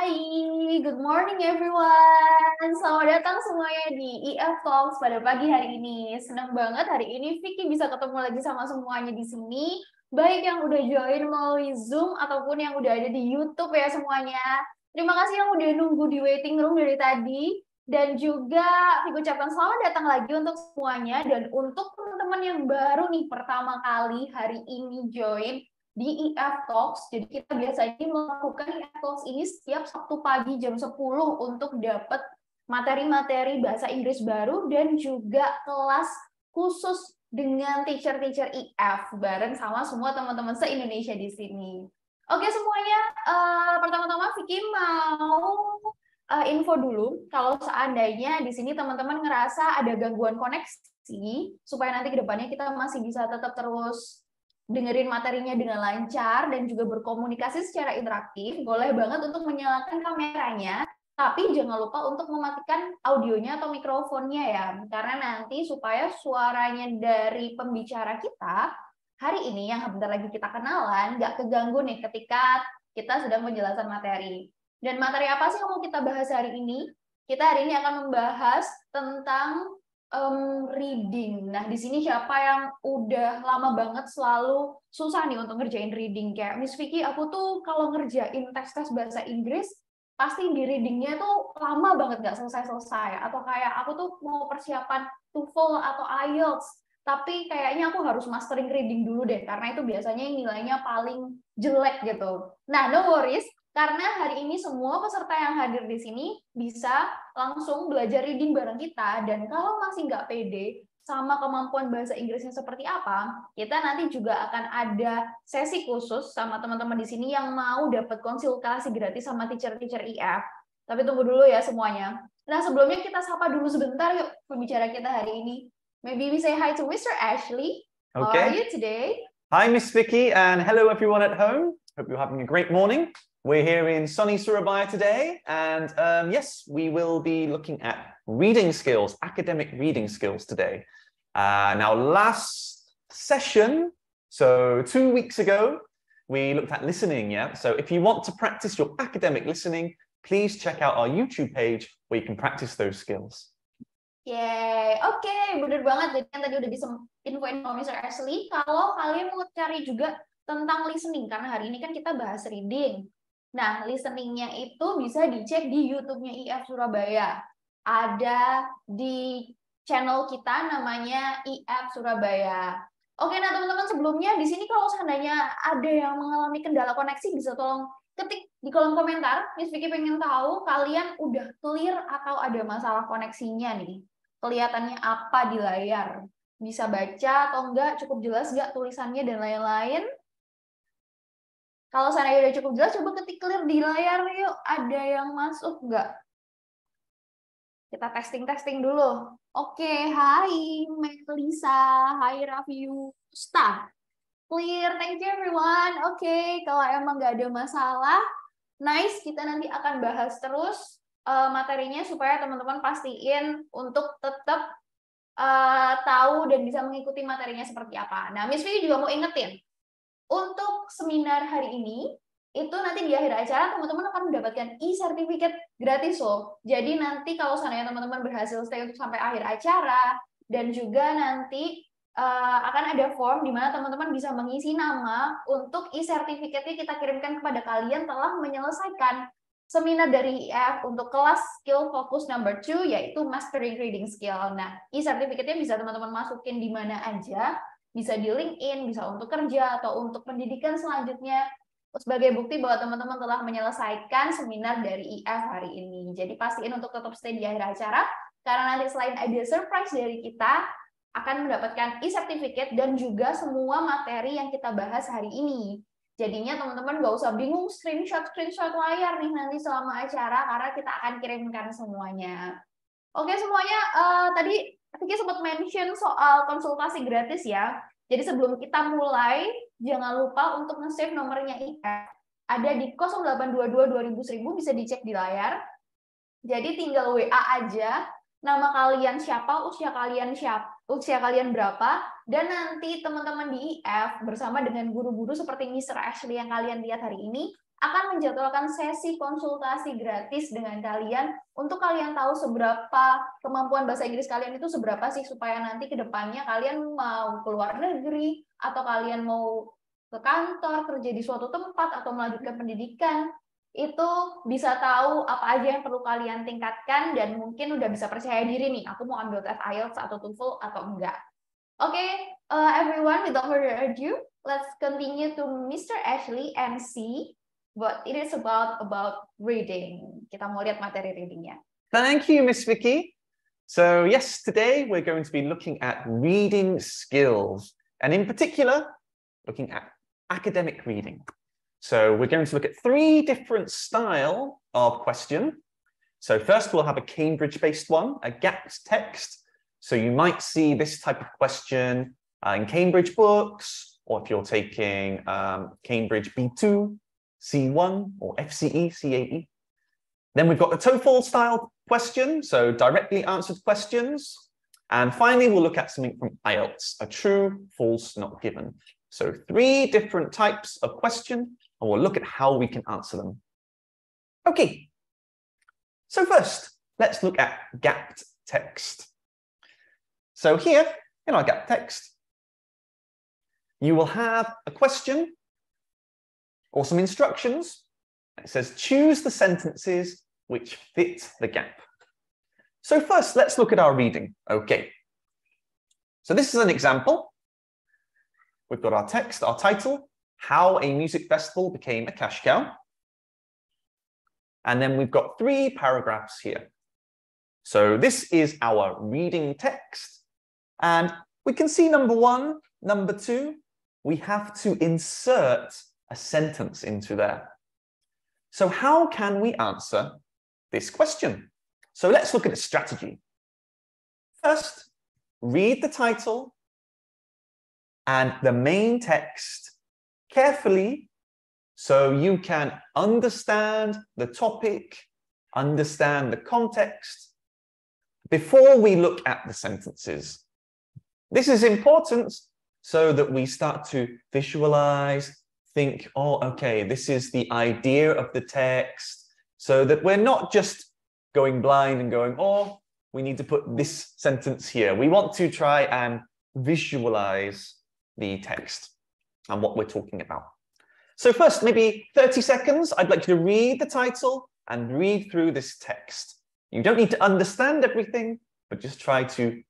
Hai, good morning everyone. Selamat datang semuanya di IF Talks pada pagi hari ini. Senang banget hari ini Vicky bisa ketemu lagi sama semuanya di sini. Baik yang udah join melalui Zoom ataupun yang udah ada di YouTube ya semuanya. Terima kasih yang udah nunggu di waiting room dari tadi. Dan juga Vicky ucapkan selamat datang lagi untuk semuanya. Dan untuk teman-teman yang baru nih pertama kali hari ini join di IF Talks. Jadi kita biasanya melakukan IF Talks ini setiap Sabtu pagi jam 10 untuk dapat materi-materi bahasa Inggris baru dan juga kelas khusus dengan teacher-teacher IF bareng sama semua teman-teman se-Indonesia di sini. Oke semuanya, pertama-tama Vicky mau info dulu kalau seandainya di sini teman-teman ngerasa ada gangguan koneksi supaya nanti ke depannya kita masih bisa tetap terus dengerin materinya dengan lancar dan juga berkomunikasi secara interaktif, boleh banget untuk menyalakan kameranya, tapi jangan lupa untuk mematikan audionya atau mikrofonnya ya, karena nanti supaya suaranya dari pembicara kita hari ini yang bentar lagi kita kenalan nggak keganggu nih ketika kita sedang menjelaskan materi. Dan materi apa sih yang mau kita bahas hari ini? Kita hari ini akan membahas tentang reading. Nah, di sini siapa yang udah lama banget selalu susah nih untuk ngerjain reading? Kayak Miss Vicky, aku tuh kalau ngerjain tes-tes bahasa Inggris, pasti di readingnya tuh lama banget nggak selesai-selesai. Atau kayak aku tuh mau persiapan TOEFL atau IELTS, tapi kayaknya aku harus mastering reading dulu deh, karena itu biasanya nilainya paling jelek gitu. Nah, no worries, karena hari ini semua peserta yang hadir di sini bisa langsung belajar reading bareng kita, dan kalau masih nggak pede sama kemampuan bahasa Inggrisnya seperti apa, kita nanti juga akan ada sesi khusus sama teman-teman di sini yang mau dapat konsultasi gratis sama teacher-teacher IF. Tapi tunggu dulu ya semuanya. Nah, sebelumnya kita sapa dulu sebentar yuk pembicara kita hari ini. Maybe we say hi to Mr. Ashley. How are you today? Hi, Miss Vicky, and hello everyone at home. Hope you're having a great morning. We're here in sunny Surabaya today, and yes, we will be looking at reading skills, academic reading skills today. Now, last session, so 2 weeks ago, we looked at listening, yeah? So if you want to practice your academic listening, please check out our YouTube page where you can practice those skills. Yeay, oke, bener banget. Jadi kan tadi udah diinfoin sama Mr. Ashley, kalau kalian mau cari juga tentang listening, karena hari ini kan kita bahas reading. Nah, listeningnya itu bisa dicek di YouTube-nya IF Surabaya. Ada di channel kita namanya IF Surabaya. Oke, nah teman-teman sebelumnya di sini kalau seandainya ada yang mengalami kendala koneksi bisa tolong ketik di kolom komentar. Miss Vicky pengen tahu kalian udah clear atau ada masalah koneksinya nih. Kelihatannya apa di layar? Bisa baca atau enggak? Cukup jelas enggak tulisannya dan lain-lain? Kalau seandainya udah cukup jelas, coba ketik clear di layar yuk. Ada yang masuk nggak? Kita testing dulu. Oke, hai Melisa, hai Rafiusta. Clear, thank you everyone. Oke, kalau emang nggak ada masalah, nice, kita nanti akan bahas terus materinya supaya teman-teman pastiin untuk tetap tahu dan bisa mengikuti materinya seperti apa. Nah, Miss Vicky juga mau ingetin, untuk seminar hari ini, itu nanti di akhir acara teman-teman akan mendapatkan e-certificate gratis loh. Jadi nanti kalau seandainya teman-teman berhasil stay untuk sampai akhir acara, dan juga nanti akan ada form di mana teman-teman bisa mengisi nama untuk e-certificate-nya kita kirimkan kepada kalian telah menyelesaikan seminar dari IF untuk kelas skill focus number 2, yaitu mastering reading skill. Nah, e-certificate-nya bisa teman-teman masukin di mana aja, bisa di LinkedIn, bisa untuk kerja, atau untuk pendidikan selanjutnya, sebagai bukti bahwa teman-teman telah menyelesaikan seminar dari IF hari ini. Jadi pastiin untuk tetap stay di akhir acara, karena nanti selain ada surprise dari kita, akan mendapatkan e-certificate dan juga semua materi yang kita bahas hari ini. Jadinya teman-teman nggak usah bingung screenshot layar nih nanti selama acara, karena kita akan kirimkan semuanya. Oke semuanya, tadi Vicky sempat mention soal konsultasi gratis ya. Jadi sebelum kita mulai, jangan lupa untuk nge-save nomornya IF. Ada di 0822 2000 bisa dicek di layar. Jadi tinggal WA aja, nama kalian siapa, usia kalian berapa, dan nanti teman-teman di IF bersama dengan guru-guru seperti Mr. Ashley yang kalian lihat hari ini akan menjadwalkan sesi konsultasi gratis dengan kalian untuk kalian tahu seberapa kemampuan bahasa Inggris kalian itu seberapa sih, supaya nanti ke depannya kalian mau keluar negeri atau kalian mau ke kantor, kerja di suatu tempat atau melanjutkan pendidikan, itu bisa tahu apa aja yang perlu kalian tingkatkan dan mungkin udah bisa percaya diri nih, aku mau ambil tes IELTS atau TOEFL atau enggak. Okay, everyone, without further ado, let's continue to Mr. Ashley and see what it is about reading. Kita mau lihat materi readingnya. Thank you, Miss Vicky. So yes, today we're going to be looking at reading skills, and in particular, looking at academic reading. So we're going to look at 3 different styles of question. So first we'll have a Cambridge-based one, a gapped text. So you might see this type of question in Cambridge books, or if you're taking Cambridge B2, C1, or FCE, CAE. Then we've got the TOEFL style question, so directly answered questions. And finally, we'll look at something from IELTS, a true, false, not given. So 3 different types of question, and we'll look at how we can answer them. Okay, so first, let's look at gapped text. So here, in our gapped text, you will have a question or some instructions. It says, choose the sentences which fit the gap. So first, let's look at our reading. Okay, so this is an example. We've got our text, our title, How a Music Festival Became a Cash Cow. And then we've got 3 paragraphs here. So this is our reading text. And we can see number 1, number 2, we have to insert a sentence into there. So how can we answer this question? So let's look at a strategy. First, read the title and the main text carefully so you can understand the topic, understand the context before we look at the sentences. This is important so that we start to visualize, think, oh, okay, this is the idea of the text, so that we're not just going blind and going, oh, we need to put this sentence here. We want to try and visualize the text and what we're talking about. So first, maybe 30 seconds, I'd like you to read the title and read through this text. You don't need to understand everything, but just try to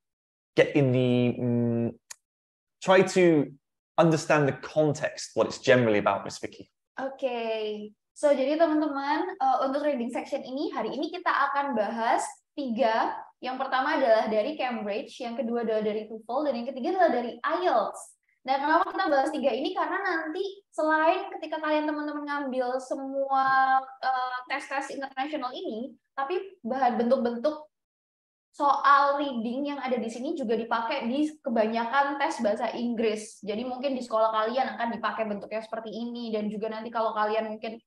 get in the, try to understand the context, what it's generally about, Miss Vicky. Okay, so jadi teman-teman, untuk reading section ini, hari ini kita akan bahas 3. Yang pertama adalah dari Cambridge, yang kedua adalah dari TOEFL, dan yang ketiga adalah dari IELTS. Nah, kenapa kita bahas 3 ini? Karena nanti selain ketika kalian teman-teman ngambil semua tes-tes internasional ini, tapi bahan bentuk-bentuk soal reading yang ada di sini juga dipakai di kebanyakan tes bahasa Inggris. Jadi mungkin di sekolah kalian akan dipakai bentuknya seperti ini, dan juga nanti kalau kalian mungkin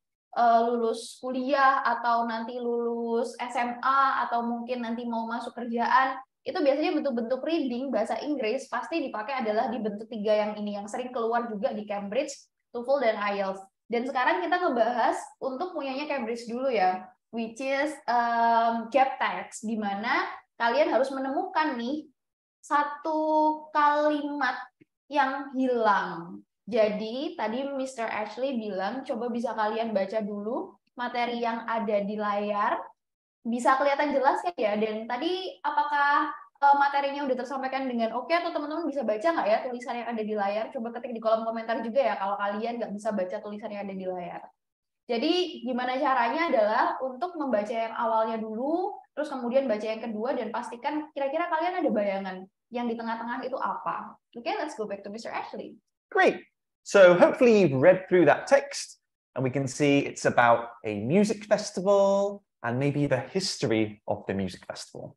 lulus kuliah atau nanti lulus SMA atau mungkin nanti mau masuk kerjaan, itu biasanya bentuk-bentuk reading bahasa Inggris pasti dipakai adalah di bentuk 3 yang ini, yang sering keluar juga di Cambridge, TOEFL, dan IELTS. Dan sekarang kita ngebahas untuk punyanya Cambridge dulu ya, which is gap text, di mana kalian harus menemukan nih 1 kalimat yang hilang. Jadi tadi Mr. Ashley bilang coba bisa kalian baca dulu materi yang ada di layar. Bisa kelihatan jelas kan ya? Dan tadi apakah materinya udah tersampaikan dengan oke, atau teman-teman bisa baca nggak ya tulisan yang ada di layar? Coba ketik di kolom komentar juga ya kalau kalian nggak bisa baca tulisan yang ada di layar. Jadi gimana caranya adalah untuk membaca yang awalnya dulu, terus kemudian baca yang kedua, dan pastikan kira-kira kalian ada bayangan yang di tengah-tengah itu apa. Okay, let's go back to Mr. Ashley. Great. So hopefully you've read through that text and we can see it's about a music festival and maybe the history of the music festival.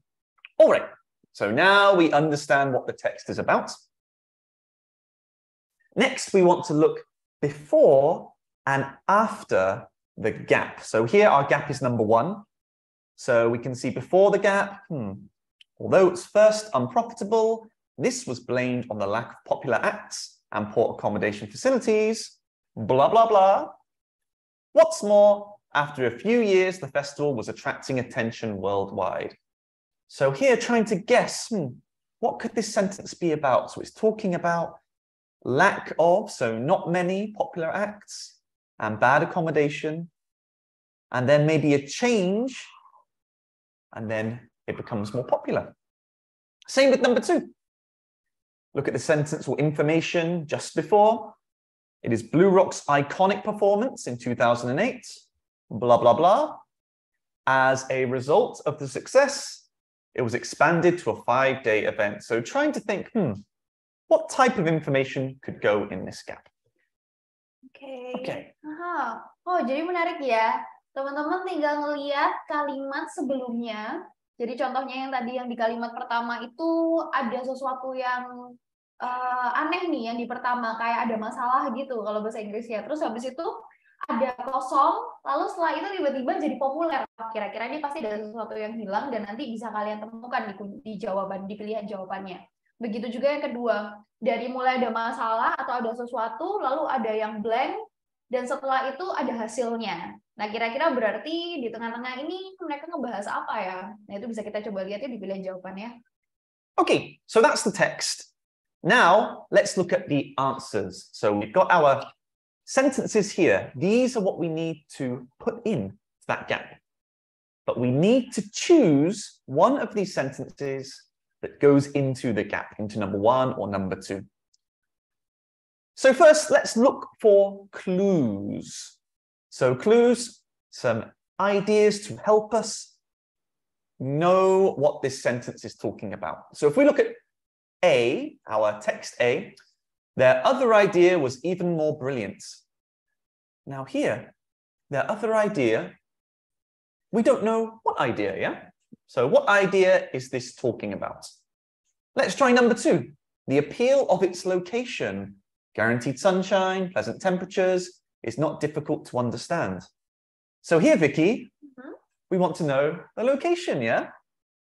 All right. So now we understand what the text is about. Next, we want to look before and after the gap. So here our gap is number 1. So we can see before the gap, although it's first unprofitable, this was blamed on the lack of popular acts and poor accommodation facilities, blah, blah, blah. What's more, after a few years, the festival was attracting attention worldwide. So here, trying to guess, what could this sentence be about? So it's talking about lack of, so not many popular acts, and bad accommodation, and then maybe a change, and then it becomes more popular. Same with number 2. Look at the sentence or information just before. It is Blue Rock's iconic performance in 2008, blah, blah, blah. As a result of the success, it was expanded to a 5-day event. So trying to think, what type of information could go in this gap? Oke. Aha. Oh, jadi menarik ya. Teman-teman tinggal ngelihat kalimat sebelumnya. Jadi contohnya yang tadi yang di kalimat pertama itu ada sesuatu yang aneh nih yang di pertama, kayak ada masalah gitu kalau bahasa Inggrisnya. Terus habis itu ada kosong, lalu setelah itu tiba-tiba jadi populer. Kira-kira ini pasti ada sesuatu yang hilang dan nanti bisa kalian temukan di jawaban, di pilihan jawabannya. Begitu juga yang kedua, dari mulai ada masalah atau ada sesuatu, lalu ada yang blank, dan setelah itu ada hasilnya. Nah, kira-kira berarti di tengah-tengah ini mereka ngebahas apa ya? Nah, itu bisa kita coba lihat ya di pilihan jawabannya. Okay, so that's the text. Now, let's look at the answers. So we've got our sentences here. These are what we need to put in that gap. But we need to choose one of these sentences that goes into the gap, into number 1 or number 2. So first, let's look for clues. So clues, some ideas to help us know what this sentence is talking about. So if we look at A, our text A, their other idea was even more brilliant. Now here, their other idea, we don't know what idea, yeah? So what idea is this talking about? Let's try number 2, the appeal of its location. Guaranteed sunshine, pleasant temperatures, is not difficult to understand. So here, Vicky, we want to know the location, yeah?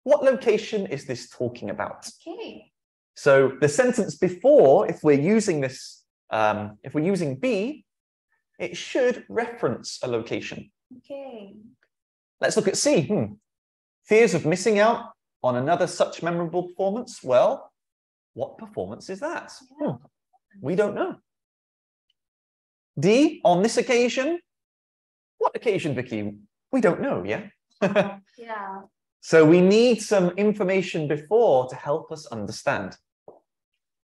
What location is this talking about? Okay. So the sentence before, if we're using this, if we're using B, it should reference a location. Okay. Let's look at C. Fears of missing out on another such memorable performance. Well, what performance is that? Yeah. We don't know. D, on this occasion. What occasion, Vicky? We don't know, yeah? Yeah. So we need some information before to help us understand.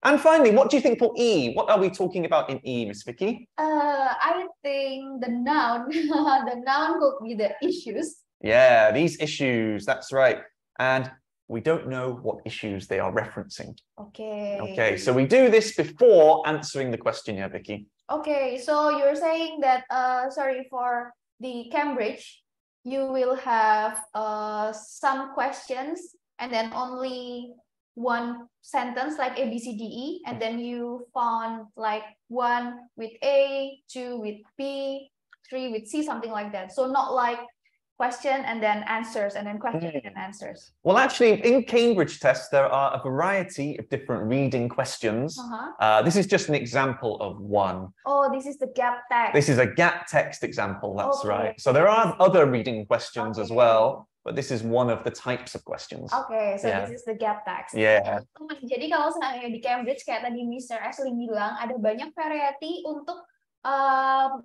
And finally, what do you think for E? What are we talking about in E, Miss Vicky? I think the noun, the noun could be the issues. Yeah, these issues, that's right. And we don't know what issues they are referencing. Okay. Okay, so we do this before answering the question here, Vicky. Okay, so you're saying that, sorry, for the Cambridge, you will have some questions and then only one sentence like A, B, C, D, E, and then you found like 1 with A, 2 with B, 3 with C, something like that. So not like question and then answers and then question and answers. Well, actually, in Cambridge tests, there are a variety of different reading questions. This is just an example of one. Oh, this is the gap text. This is a gap text example, that's Okay. right. So there are other reading questions as well, but this is one of the types of questions. Okay, so this is the gap text. Yeah. Jadi kalau seandainya di Cambridge, kayak tadi Mr. Ashley bilang, ada banyak variety untuk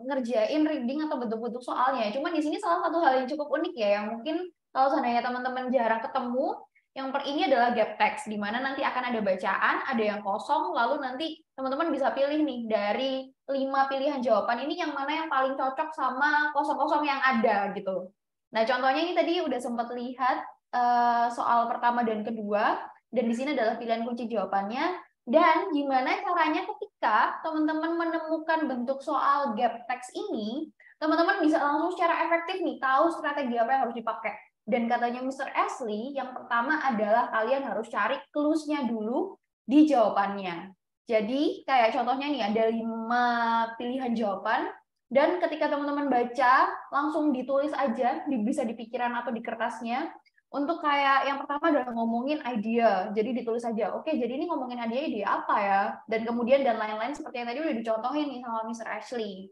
ngerjain reading atau bentuk-bentuk soalnya. Cuman di sini salah satu hal yang cukup unik ya, yang mungkin kalau seandainya teman-teman jarang ketemu, yang ini adalah gap text, di mana nanti akan ada bacaan, ada yang kosong, lalu nanti teman-teman bisa pilih nih dari 5 pilihan jawaban ini yang mana yang paling cocok sama kosong-kosong yang ada gitu. Nah, contohnya ini tadi udah sempat lihat soal pertama dan kedua, dan di sini adalah pilihan kunci jawabannya. Dan gimana caranya ketika teman-teman menemukan bentuk soal gap text ini, teman-teman bisa langsung secara efektif nih tahu strategi apa yang harus dipakai. Dan katanya Mr. Ashley, yang pertama adalah kalian harus cari clues-nya dulu di jawabannya. Jadi kayak contohnya nih ada 5 pilihan jawaban, dan ketika teman-teman baca langsung ditulis aja, bisa di pikiran atau di kertasnya. Untuk kayak yang pertama adalah ngomongin idea, jadi ditulis aja. Oke, jadi ini ngomongin ide apa ya? Dan kemudian dan lain-lain seperti yang tadi udah dicontohin nih sama Mr. Ashley.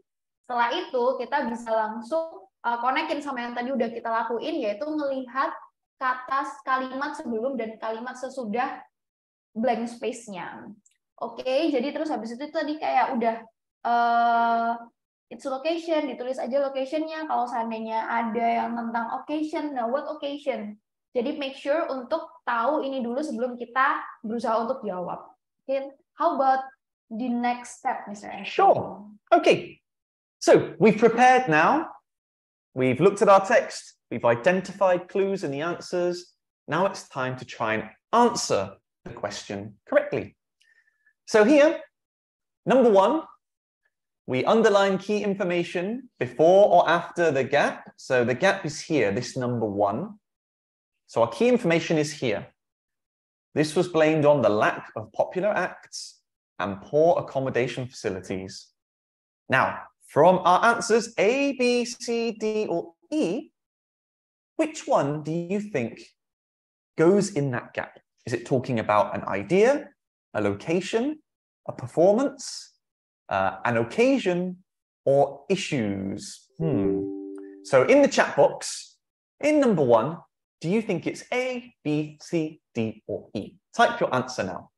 Setelah itu kita bisa langsung konekin sama yang tadi udah kita lakuin, yaitu melihat kata kalimat sebelum dan kalimat sesudah blank space-nya. Oke, jadi terus habis itu tadi kayak udah it's location, ditulis aja location-nya. Kalau seandainya ada yang tentang occasion, nah what occasion? Jadi make sure untuk tahu ini dulu sebelum kita berusaha untuk jawab. Okay. How about the next step, Mr. Ashley? Sure. Okay. So we've prepared now. We've looked at our text. We've identified clues and the answers. Now it's time to try and answer the question correctly. So here, number 1, we underline key information before or after the gap. So the gap is here, this number 1. So our key information is here. This was blamed on the lack of popular acts and poor accommodation facilities. Now, from our answers, A, B, C, D, or E, which one do you think goes in that gap? Is it talking about an idea, a location, a performance, an occasion, or issues? So in the chat box, in number 1, do you think it's A, B, C, D, or E? Type your answer now.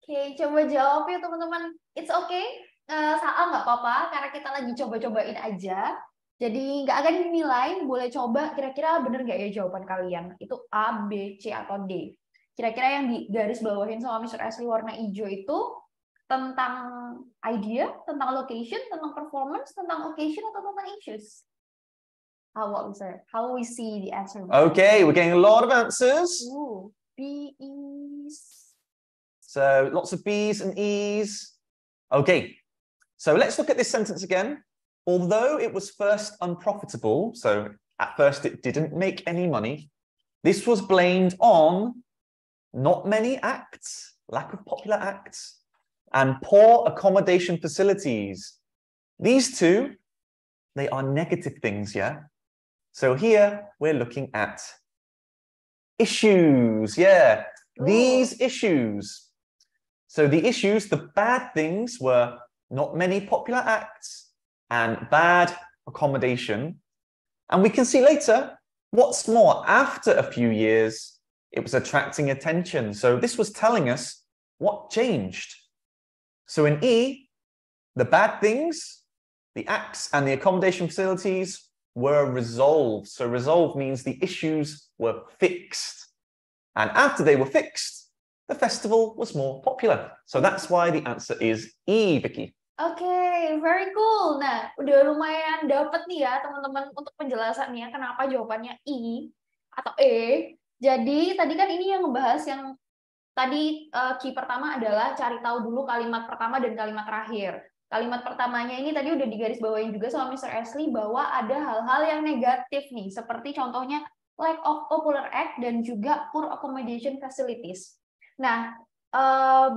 Oke, coba jawab ya teman-teman. It's okay, salah nggak apa-apa, karena kita lagi coba-cobain aja. Jadi nggak akan dinilai, boleh coba kira-kira bener nggak ya jawaban kalian. Itu A, B, C, atau D. Kira-kira yang di garis bawahin sama Mr. Ashley warna hijau itu tentang idea, tentang location, tentang performance, tentang occasion, atau tentang issues? How we see the answer? Okay, we're getting a lot of answers. Ooh, B's. So lots of B's and E's. Okay, so let's look at this sentence again. Although it was first unprofitable, so at first it didn't make any money, this was blamed on not many acts, lack of popular acts, and poor accommodation facilities. These two, they are negative things, yeah? So here we're looking at issues, yeah. These issues. So the issues, the bad things were not many popular acts and bad accommodation. And we can see later, what's more, after a few years, it was attracting attention. So this was telling us what changed. So in E, the bad things, the acts and the accommodation facilities were resolved. So resolved means the issues were fixed. And after they were fixed, the festival was more popular. So that's why the answer is E, Vicky. Okay, very cool. Nah, udah lumayan dapet nih ya teman-teman untuk penjelasannya kenapa jawabannya I atau E. Jadi tadi kan ini yang ngebahas yang tadi key pertama adalah cari tahu dulu kalimat pertama dan kalimat terakhir. Kalimat pertamanya ini tadi udah digarisbawahi juga sama Mr. Ashley bahwa ada hal-hal yang negatif nih, seperti contohnya lack of popular act dan juga poor accommodation facilities. Nah,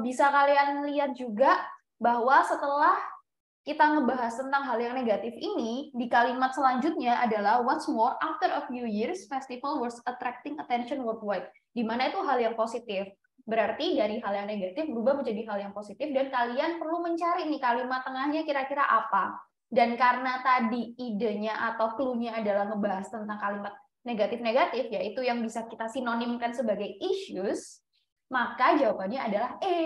bisa kalian lihat juga bahwa setelah kita ngebahas tentang hal yang negatif ini, di kalimat selanjutnya adalah what's more, after a few years, festival was attracting attention worldwide. Di mana itu hal yang positif. Berarti dari hal yang negatif berubah menjadi hal yang positif dan kalian perlu mencari nih kalimat tengahnya kira-kira apa. Dan karena tadi idenya atau clue-nya adalah ngebahas tentang kalimat negatif-negatif, yaitu yang bisa kita sinonimkan sebagai issues, maka jawabannya adalah E.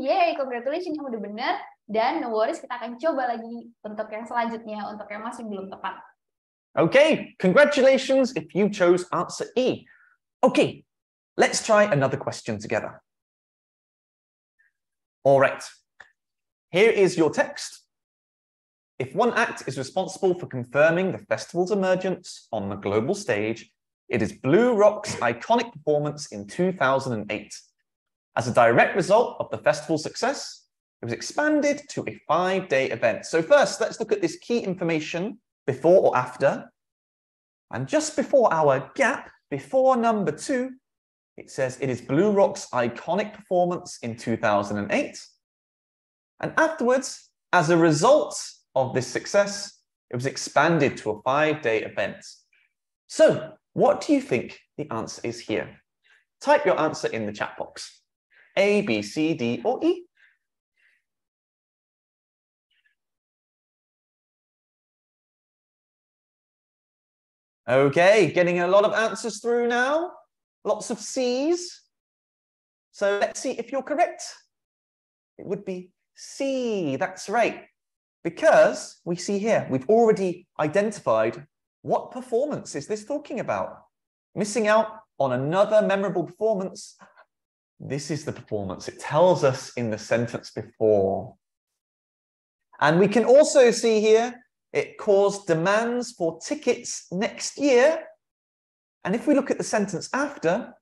Yeay, congratulations, yang udah benar. Dan no worries, kita akan coba lagi untuk yang selanjutnya, untuk yang masih belum tepat. Okay, congratulations if you chose answer E. Okay, let's try another question together. All right, here is your text. If one act is responsible for confirming the festival's emergence on the global stage, it is Blue Rock's iconic performance in 2008. As a direct result of the festival's success, it was expanded to a 5-day event. So first, let's look at this key information before or after. And just before our gap, before number 2, it says it is Blue Rock's iconic performance in 2008. And afterwards, as a result of this success, it was expanded to a 5-day event. So what do you think the answer is here? Type your answer in the chat box. A, B, C, D, or E? Okay, getting a lot of answers through now. Lots of C's. So let's see if you're correct. It would be C. That's right. Because we see here, we've already identified what performance is this talking about. Missing out on another memorable performance. This is the performance. It tells us in the sentence before. And we can also see here, it caused demands for tickets next year. And if we look at the sentence after,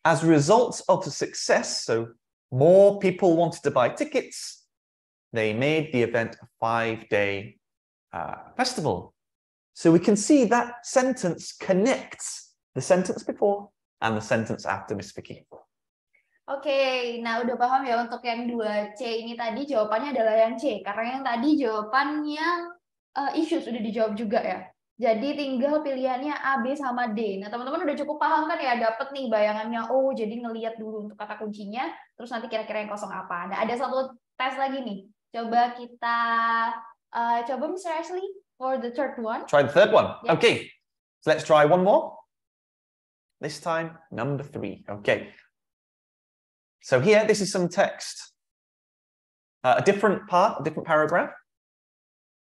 as a result of the success, so more people wanted to buy tickets, they made the event a 5-day festival. So we can see that sentence connects the sentence before and the sentence after, Miss Vicky. Oke, nah udah paham ya untuk yang 2C ini tadi jawabannya adalah yang C. Karena yang tadi jawaban yang issues sudah dijawab juga ya. Jadi tinggal pilihannya A, B, sama D. Nah teman-teman udah cukup paham kan ya, dapet nih bayangannya. Oh jadi ngelihat dulu untuk kata kuncinya, terus nanti kira-kira yang kosong apa. Nah ada satu tes lagi nih. Coba kita, coba Mr. Ashley for the third one. Try the third one. Yeah. Okay, so let's try one more. This time, number 3. Okay. So here, this is some text. A different paragraph.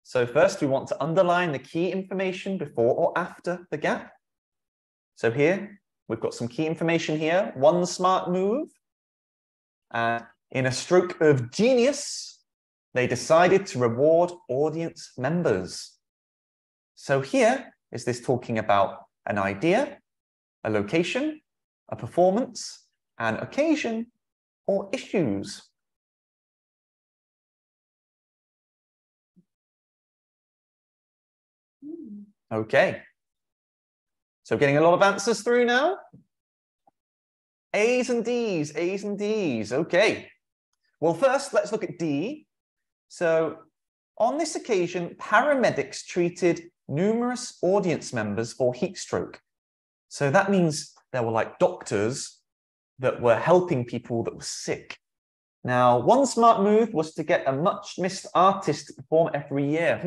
So first, we want to underline the key information before or after the gap. So here, we've got some key information here. One smart move. In a stroke of genius, they decided to reward audience members. So here, is this talking about an idea, a location, a performance, an occasion, or issues? Okay. So getting a lot of answers through now. A's and D's, A's and D's. Okay. Well, first, let's look at D. So on this occasion, paramedics treated numerous audience members for heat stroke. So that means there were like doctors that were helping people that were sick. Now, one smart move was to get a much missed artist to perform every year.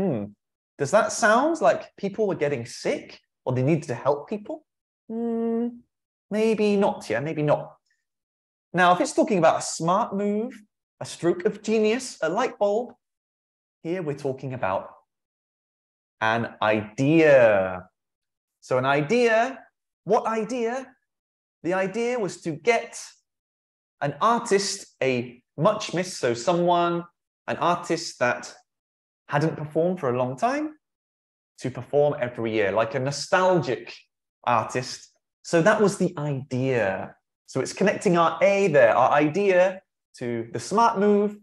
Does that sound like people were getting sick or they needed to help people? Maybe not, yeah, maybe not. Now, if it's talking about a smart move, a stroke of genius, a light bulb, here we're talking about an idea. So an idea, what idea? The idea was to get an artist, a much missed, so someone, an artist that hadn't performed for a long time, to perform every year, like a nostalgic artist. So that was the idea. So it's connecting our A there, our idea, to the smart move,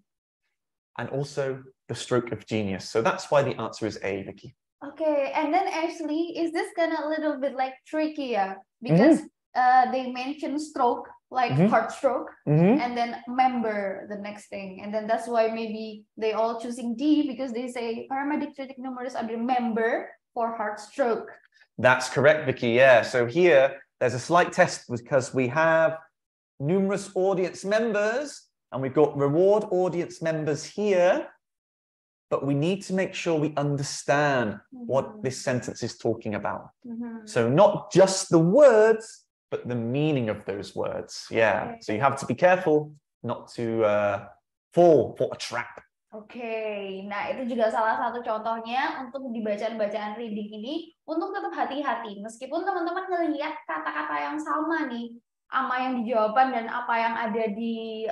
and also the stroke of genius. So that's why the answer is A, Vicky. Okay, and then actually, is this kind of a little bit like tricky, yeah? Because they mentioned stroke, like heart stroke, and then member, the next thing. And then that's why maybe they all choosing D, because they say paramedic treating numerous other member for heart stroke. That's correct, Vicky, yeah. So here, there's a slight test because we have numerous audience members, and we've got reward audience members here. But we need to make sure we understand what this sentence is talking about. So not just the words, but the meaning of those words. Yeah. Okay. So you have to be careful not to fall for a trap. Oke, nah itu juga salah satu contohnya untuk di bacaan-bacaan reading ini untuk tetap hati-hati. Meskipun teman-teman ngelihat kata-kata yang sama nih, sama yang di jawaban dan apa yang ada di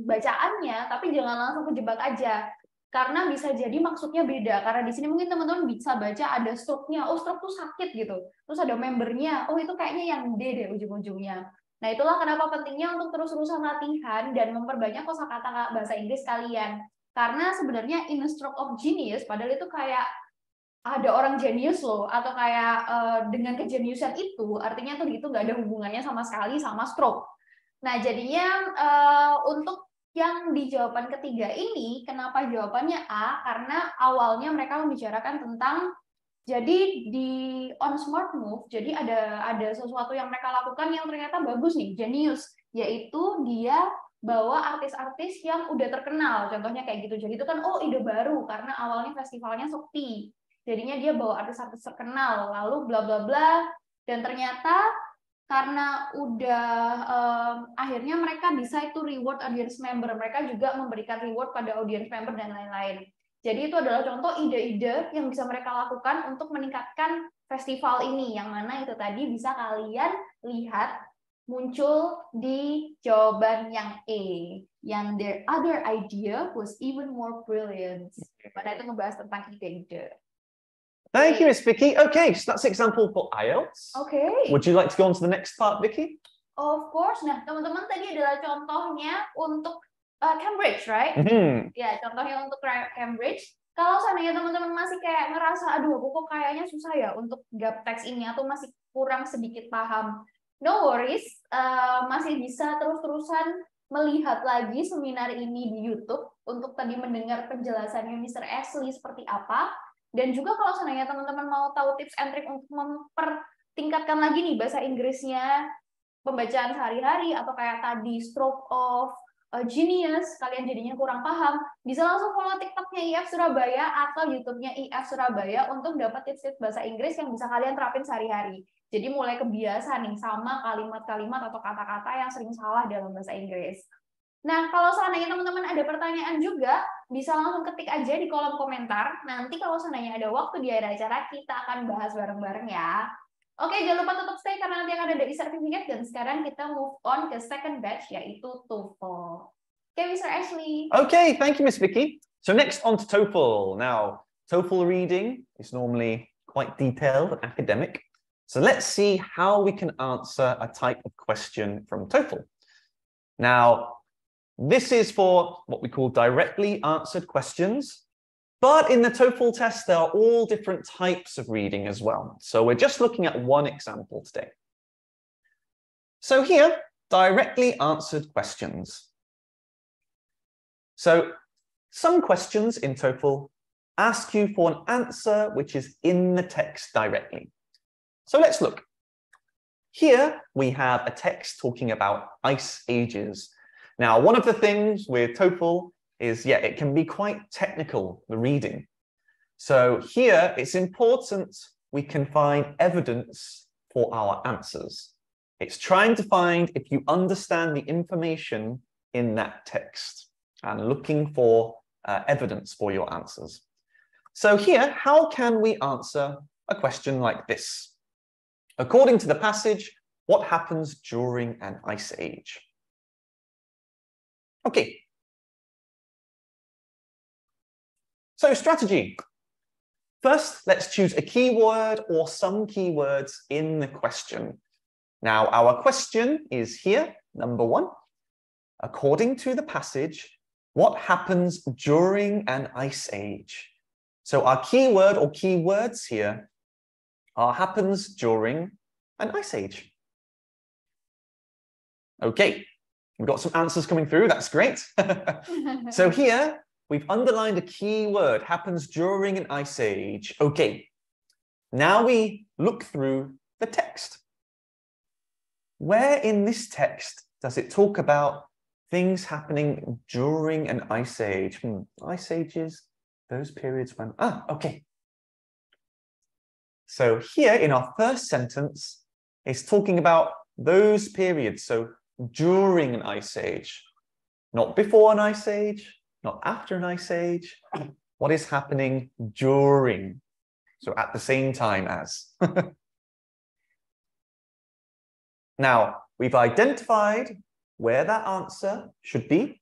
bacaannya, tapi jangan langsung kejebak aja. Karena bisa jadi maksudnya beda. Karena di sini mungkin teman-teman bisa baca ada stroke-nya. Oh, stroke tuh sakit gitu. Terus ada membernya. Oh, itu kayaknya yang D deh ujung-ujungnya. Nah, itulah kenapa pentingnya untuk terus-terusan latihan dan memperbanyak kosakata bahasa Inggris kalian. Karena sebenarnya in a stroke of genius, padahal itu kayak ada orang jenius loh. Atau kayak dengan kejeniusan itu, artinya tuh itu nggak ada hubungannya sama sekali sama stroke. Nah, jadinya untuk yang di jawaban ketiga ini, kenapa jawabannya A? Karena awalnya mereka membicarakan tentang, jadi di on smart move, jadi ada sesuatu yang mereka lakukan yang ternyata bagus nih, genius, yaitu dia bawa artis-artis yang udah terkenal, contohnya kayak gitu. Jadi itu kan, oh ide baru, karena awalnya festivalnya sepi. Jadinya dia bawa artis-artis terkenal, lalu bla bla bla, dan ternyata karena udah akhirnya mereka decide to reward audience member, mereka juga memberikan reward pada audience member dan lain-lain. Jadi itu adalah contoh ide-ide yang bisa mereka lakukan untuk meningkatkan festival ini, yang mana itu tadi bisa kalian lihat muncul di jawaban yang E, yang their other idea was even more brilliant. Pada itu ngebahas tentang ide-ide. Thank you, Miss Vicky. Okay, so that's example for IELTS. Okay. Would you like to go on to the next part, Vicky? Of course. Nah, teman-teman tadi adalah contohnya untuk Cambridge, right? Ya, contohnya untuk Cambridge. Kalau seandainya teman-teman masih kayak ngerasa, aduh, aku kok kayaknya susah ya untuk gap teks ini, atau masih kurang sedikit paham, no worries, masih bisa terus-terusan melihat lagi seminar ini di YouTube untuk tadi mendengar penjelasannya Mr. Ashley seperti apa. Dan juga kalau seandainya teman-teman mau tahu tips and trick untuk mempertingkatkan lagi nih bahasa Inggrisnya, pembacaan sehari-hari, atau kayak tadi stroke of genius, kalian jadinya kurang paham, bisa langsung follow TikToknya IF Surabaya atau YouTube-nya IF Surabaya untuk dapat tips-tips bahasa Inggris yang bisa kalian terapin sehari-hari. Jadi mulai kebiasa nih sama kalimat-kalimat atau kata-kata yang sering salah dalam bahasa Inggris. Nah, kalau seandainya teman-teman ada pertanyaan juga, bisa langsung ketik aja di kolom komentar. Nanti kalau seandainya ada waktu di akhir acara, kita akan bahas bareng-bareng ya. Oke, jangan lupa tetap stay karena nanti akan ada e-certificate. Dan sekarang kita move on ke second batch, yaitu TOEFL. Oke, Mr. Ashley. Okay, thank you, Miss Vicky. So next on to TOEFL. Now, TOEFL reading is normally quite detailed and academic. So let's see how we can answer a type of question from TOEFL. Now, this is for what we call directly answered questions, but in the TOEFL test, there are all different types of reading as well. So we're just looking at one example today. So here, directly answered questions. So some questions in TOEFL ask you for an answer which is in the text directly. So let's look. Here we have a text talking about ice ages. Now, one of the things with TOEFL is, it can be quite technical, the reading. So here, it's important we can find evidence for our answers. It's trying to find if you understand the information in that text and looking for evidence for your answers. So here, how can we answer a question like this? According to the passage, what happens during an ice age? Okay. So strategy. First, let's choose a keyword or some keywords in the question. Now, our question is here, number 1. According to the passage, what happens during an ice age? So our keyword or keywords here are happens during an ice age. Okay. We've got some answers coming through. That's great. So here, we've underlined a key word, happens during an ice age. Okay. Now we look through the text. Where in this text does it talk about things happening during an ice age? Ice ages, those periods when... okay. So here in our first sentence, it's talking about those periods. So during an ice age, not before an ice age, not after an ice age. What is happening during? So at the same time as. Now, we've identified where that answer should be.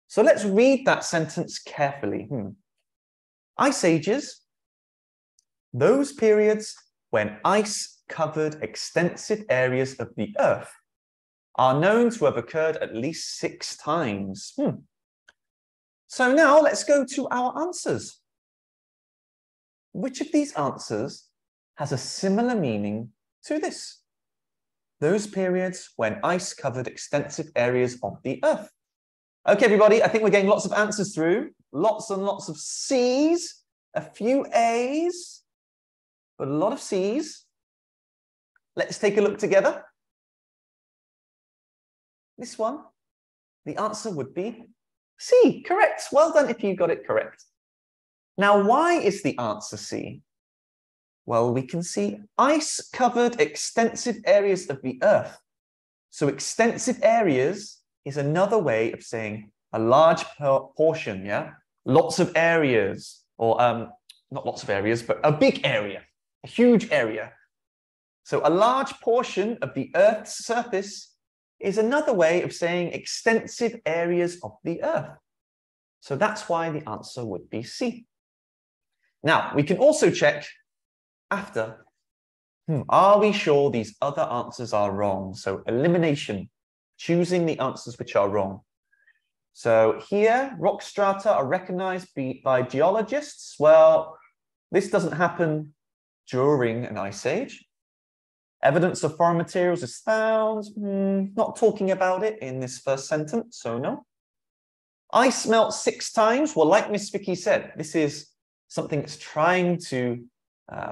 So let's read that sentence carefully. Ice ages, those periods when ice covered extensive areas of the Earth are known to have occurred at least 6 times. So now let's go to our answers. Which of these answers has a similar meaning to this? Those periods when ice covered extensive areas of the Earth. Okay, everybody, I think we're getting lots of answers through. Lots and lots of C's, a few A's, but a lot of C's. Let's take a look together. This one, the answer would be C, correct. Well done if you got it correct. Now, why is the answer C? Well, we can see ice covered extensive areas of the Earth. So extensive areas is another way of saying a large portion, yeah? Lots of areas, or not lots of areas, but a big area, a huge area. So a large portion of the Earth's surface is another way of saying extensive areas of the Earth. So that's why the answer would be C. Now, we can also check after, are we sure these other answers are wrong? So elimination, choosing the answers which are wrong. So here, rock strata are recognized by geologists. Well, this doesn't happen during an ice age. Evidence of foreign materials is found. Not talking about it in this first sentence, so no. Ice melts 6 times. Well, like Miss Vicky said, this is something that's trying to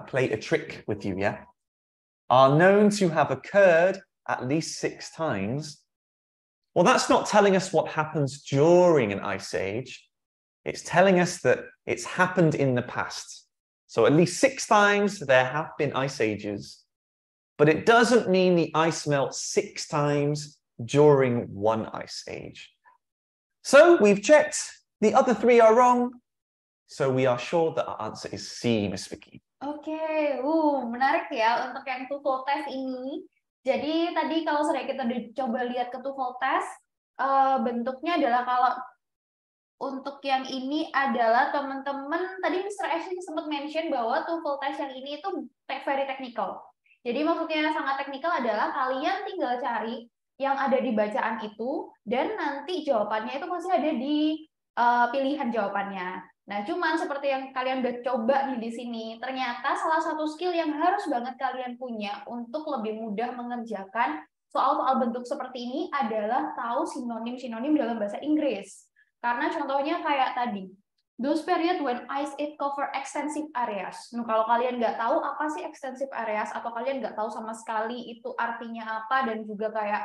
play a trick with you, yeah? Are known to have occurred at least 6 times. Well, that's not telling us what happens during an ice age. It's telling us that it's happened in the past. So at least 6 times there have been ice ages. But it doesn't mean the ice melts 6 times during one ice age. So we've checked. The other 3 are wrong. So we are sure that our answer is C, Miss Vicky. Oke, menarik ya untuk yang TOEFL test ini. Jadi tadi kalau sudah kita coba lihat ke TOEFL test, bentuknya adalah kalau untuk yang ini adalah teman-teman, tadi Mr. Ashley sempat mention bahwa TOEFL test yang ini itu very technical. Jadi maksudnya sangat teknikal adalah kalian tinggal cari yang ada di bacaan itu, dan nanti jawabannya itu masih ada di pilihan jawabannya. Nah, cuman seperti yang kalian udah coba nih di sini, ternyata salah satu skill yang harus banget kalian punya untuk lebih mudah mengerjakan soal-soal bentuk seperti ini adalah tahu sinonim-sinonim dalam bahasa Inggris. Karena contohnya kayak tadi, those period when ice it cover extensive areas. Nah, kalau kalian nggak tahu apa sih extensive areas, atau kalian nggak tahu sama sekali itu artinya apa, dan juga kayak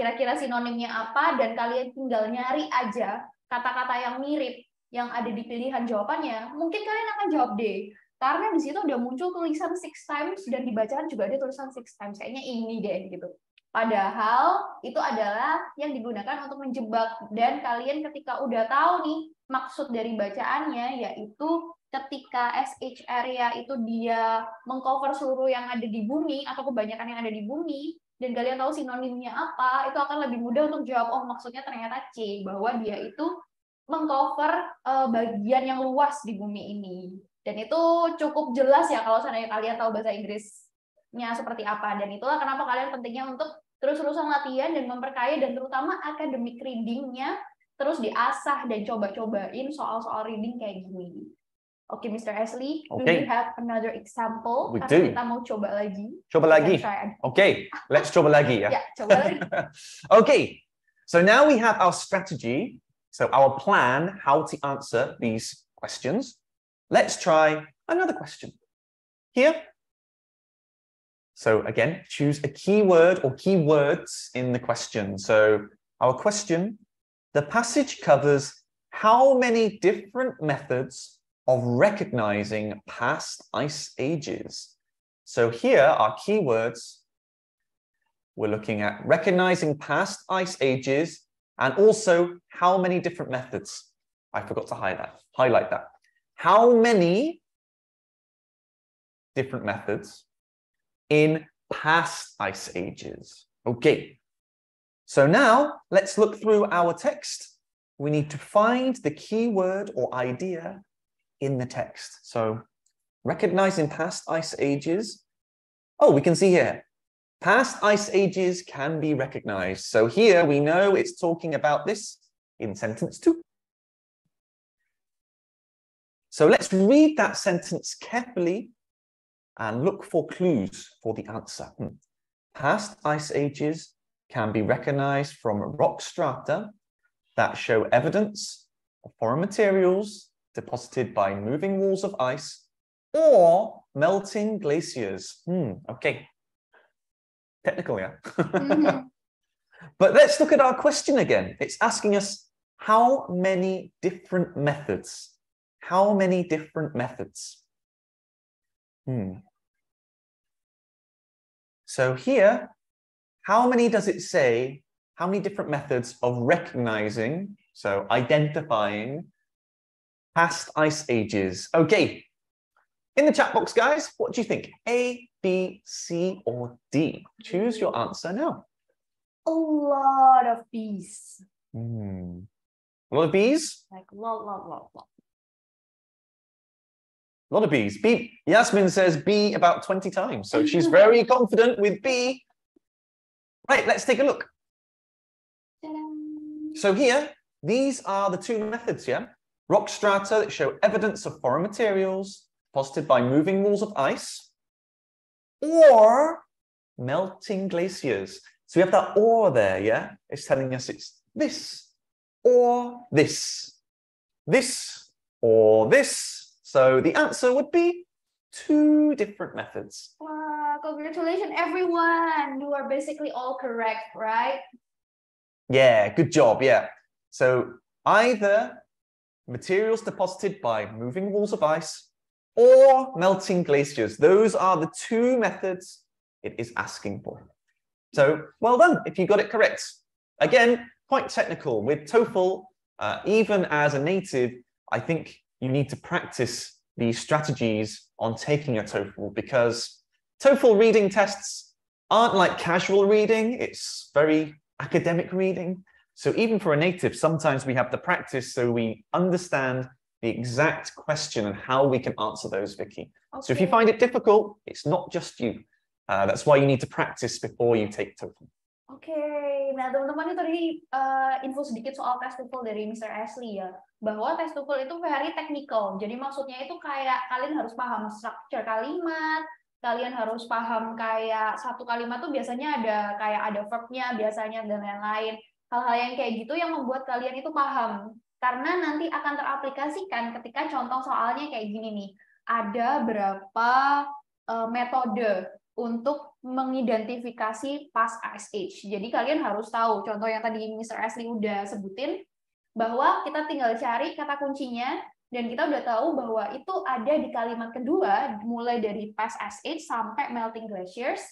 kira-kira sinonimnya apa, dan kalian tinggal nyari aja kata-kata yang mirip yang ada di pilihan jawabannya, mungkin kalian akan jawab D. Karena di situ udah muncul tulisan 6 times, dan di bacaan juga ada tulisan 6 times. Kayaknya ini deh, gitu. Padahal itu adalah yang digunakan untuk menjebak, dan kalian ketika udah tahu nih maksud dari bacaannya, yaitu ketika SH area itu dia mengcover seluruh yang ada di bumi, atau kebanyakan yang ada di bumi, dan kalian tahu sinonimnya apa, itu akan lebih mudah untuk jawab, oh maksudnya ternyata C, bahwa dia itu mengcover bagian yang luas di bumi ini. Dan itu cukup jelas ya kalau seandainya kalian tahu bahasa Inggrisnya seperti apa. Dan itulah kenapa kalian pentingnya untuk terus-terusan latihan dan memperkaya, dan terutama academic reading-nya terus diasah dan coba-cobain soal-soal reading kayak gini. Oke, Mr. Ashley, do we have another example? Karena kita mau coba lagi. Coba lagi. Okay, let's coba lagi ya. Ya, coba lagi. Okay, so now we have our strategy. So our plan, how to answer these questions. Let's try another question. Here. So again, choose a keyword or keywords in the question. So our question, the passage covers how many different methods of recognizing past ice ages. So here are keywords. We're looking at recognizing past ice ages, and also how many different methods. I forgot to highlight that. How many different methods in past ice ages? Okay. So now let's look through our text. We need to find the keyword or idea in the text. So recognizing past ice ages. Oh, we can see here. Past ice ages can be recognized. So here we know it's talking about this in sentence 2. So let's read that sentence carefully and look for clues for the answer. Past ice ages can be recognized from rock strata that show evidence of foreign materials deposited by moving walls of ice or melting glaciers. Okay. Technical, yeah. But let's look at our question again. It's asking us how many different methods? How many different methods? So here, how many does it say? How many different methods of recognizing, so identifying past ice ages? Okay, in the chat box, guys, what do you think? A, B, C, or D? Choose your answer now. A lot of bees. A lot of bees? Like lot. A lot of B's. B. Yasmin says B about 20 times. So she's very confident with B. Right, let's take a look. So here, these are the two methods, yeah? Rock strata that show evidence of foreign materials deposited by moving walls of ice, or melting glaciers. So we have that or there, yeah? It's telling us it's this, or this, this, or this. So the answer would be two different methods. Wow, congratulations, everyone. You are basically all correct, right? Yeah, good job, yeah. So either materials deposited by moving walls of ice or melting glaciers. Those are the two methods it is asking for. So well done if you got it correct. Again, quite technical. With TOEFL, even as a native, I think you need to practice these strategies on taking a TOEFL, because TOEFL reading tests aren't like casual reading. It's very academic reading. So even for a native, sometimes we have to practice so we understand the exact question and how we can answer those, Vicky. Okay. So if you find it difficult, it's not just you. That's why you need to practice before you take TOEFL. Oke, nah teman-teman itu tadi info sedikit soal tes TOEFL dari Mr. Ashley ya, bahwa tes TOEFL itu very technical. Jadi maksudnya itu kayak kalian harus paham structure kalimat, kalian harus paham kayak satu kalimat tuh biasanya ada verbnya biasanya dan lain-lain. Hal-hal yang kayak gitu yang membuat kalian itu paham. Karena nanti akan teraplikasikan ketika contoh soalnya kayak gini nih. Ada berapa metode untuk mengidentifikasi past ice age. Jadi kalian harus tahu, contoh yang tadi Mr. Ashley udah sebutin, bahwa kita tinggal cari kata kuncinya, dan kita udah tahu bahwa itu ada di kalimat kedua, mulai dari past ice age sampai melting glaciers,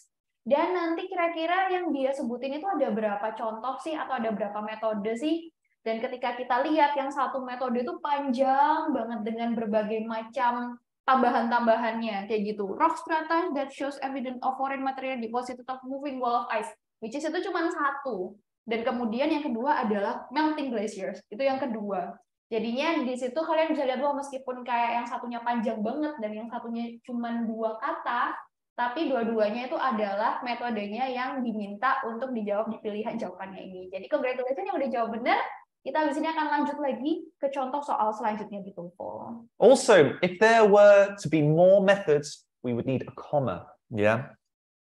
dan nanti kira-kira yang dia sebutin itu ada berapa contoh sih, atau ada berapa metode sih, dan ketika kita lihat yang satu metode itu panjang banget dengan berbagai macam tambahan-tambahannya kayak gitu. Rock strata that shows evidence of foreign material deposited of moving wall of ice, which is itu cuma satu. Dan kemudian yang kedua adalah melting glaciers, itu yang kedua. Jadinya di situ kalian bisa lihat bahwa meskipun kayak yang satunya panjang banget dan yang satunya cuma 2 kata, tapi dua-duanya itu adalah metodenya yang diminta untuk dijawab di pilihan jawabannya ini. Jadi congratulations yang udah jawab benar. Kita di sini akan lanjut lagi ke contoh soal selanjutnya di TOEFL. Also, if there were to be more methods, we would need a comma, yeah?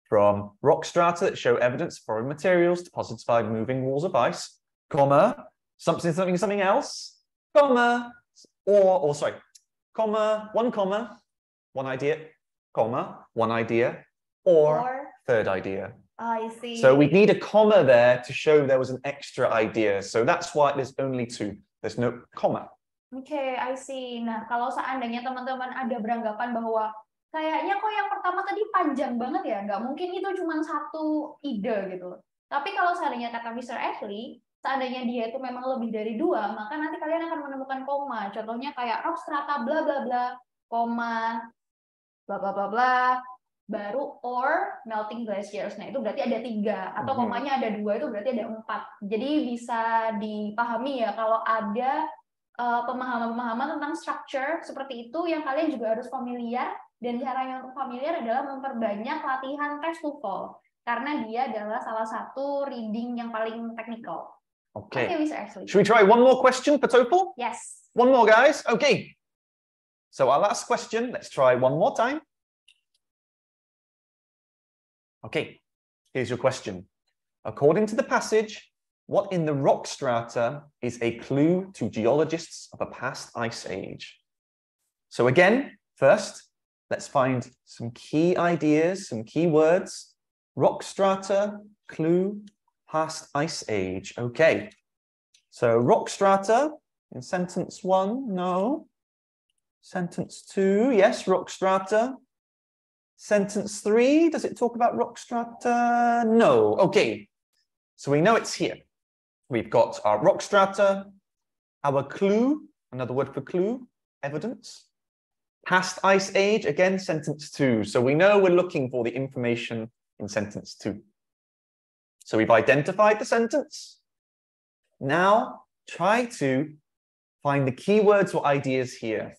From rock strata that show evidence of foreign materials deposited by moving walls of ice, comma, something else, comma, comma, one idea, comma, one idea, or third idea. I see. So we need a comma there to show there was an extra idea. So that's why there's only 2. There's no comma. Okay, I see. Nah, kalau seandainya teman-teman ada beranggapan bahwa kayaknya kok yang pertama tadi panjang banget ya, nggak mungkin itu cuma satu ide gitu. Tapi kalau seandainya kata Mr. Ashley, seandainya dia itu memang lebih dari 2, maka nanti kalian akan menemukan koma. Contohnya kayak rock strata bla bla bla, koma, bla bla bla bla, baru or melting glaciers. Nah, itu berarti ada 3, atau komanya ada 2, itu berarti ada 4. Jadi bisa dipahami ya kalau ada pemahaman-pemahaman tentang structure seperti itu yang kalian juga harus familiar, dan cara yang familiar adalah memperbanyak latihan tes TOEFL karena dia adalah salah satu reading yang paling technical. Okay, Mr. Ashley. Should we try one more question for TOEFL? Yes. One more, guys. Okay. So our last question, let's try one more time. Okay, here's your question. According to the passage, what in the rock strata is a clue to geologists of a past ice age? So again, first, let's find some key ideas, some key words. Rock strata, clue, past ice age. Okay, so rock strata in sentence 1, no. Sentence 2, yes, rock strata. Sentence 3, does it talk about rock strata? No. Okay. So we know it's here. We've got our rock strata, our clue, another word for clue, evidence. Past ice age, again, sentence 2. So we know we're looking for the information in sentence 2. So we've identified the sentence. Now try to find the keywords or ideas here.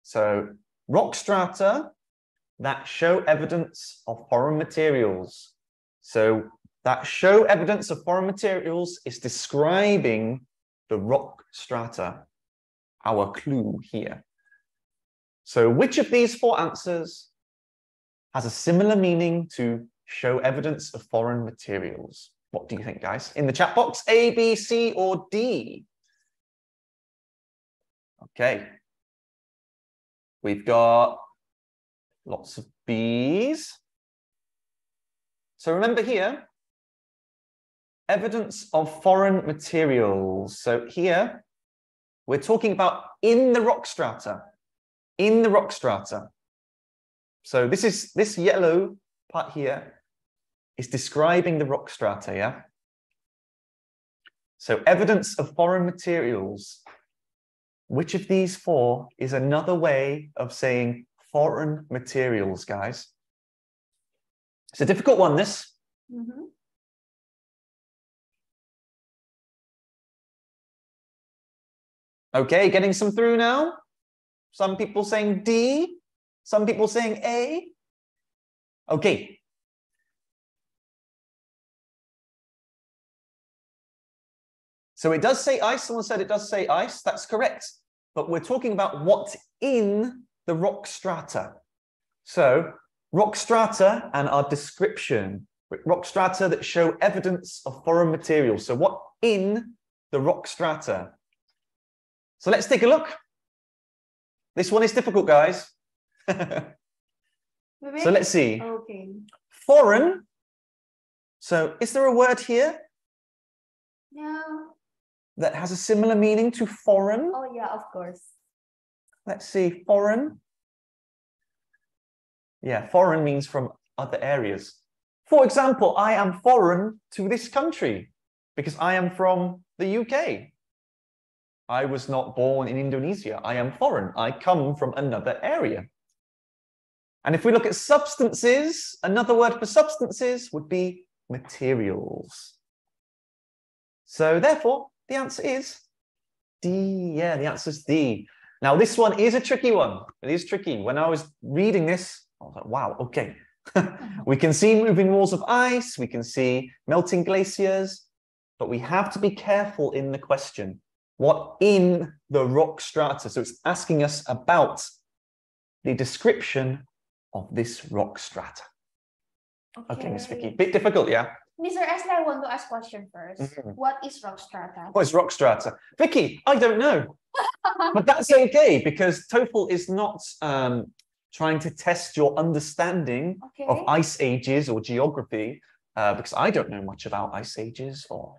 So rock strata that show evidence of foreign materials. So that show evidence of foreign materials is describing the rock strata, our clue here. So which of these 4 answers has a similar meaning to show evidence of foreign materials? What do you think, guys? In the chat box, A, B, C, or D? Okay. We've got lots of B's. So remember here, evidence of foreign materials. So here, we're talking about in the rock strata. In the rock strata. So this yellow part here is describing the rock strata, yeah? So evidence of foreign materials. Which of these 4 is another way of saying foreign materials, guys? It's a difficult one, this. Mm-hmm. Okay, getting some through now. Some people saying D, some people saying A. Okay. So it does say ice. Someone said it does say ice. That's correct. But we're talking about what's in the rock strata. So rock strata and our description. Rock strata that show evidence of foreign materials. So what in the rock strata? So let's take a look. This one is difficult, guys. So let's see. Okay. Foreign. So is there a word here No. that has a similar meaning to foreign? Oh yeah, of course. Let's see, foreign. Yeah, foreign means from other areas. For example, I am foreign to this country because I am from the UK. I was not born in Indonesia. I am foreign. I come from another area. And if we look at substances, another word for substances would be materials. So therefore, the answer is D. Yeah, the answer is D. Now, this one is a tricky one. It is tricky. When I was reading this, I was like, wow, okay. We can see moving walls of ice. We can see melting glaciers. But we have to be careful in the question. What in the rock strata? So it's asking us about the description of this rock strata. Okay, Miss Vicky. Bit difficult, yeah? Mr. Ashley, I want to ask question first. What is rock strata? What is rock strata? Vicky, I don't know. But that's okay, because TOEFL is not trying to test your understanding of ice ages or geography, because I don't know much about ice ages. Or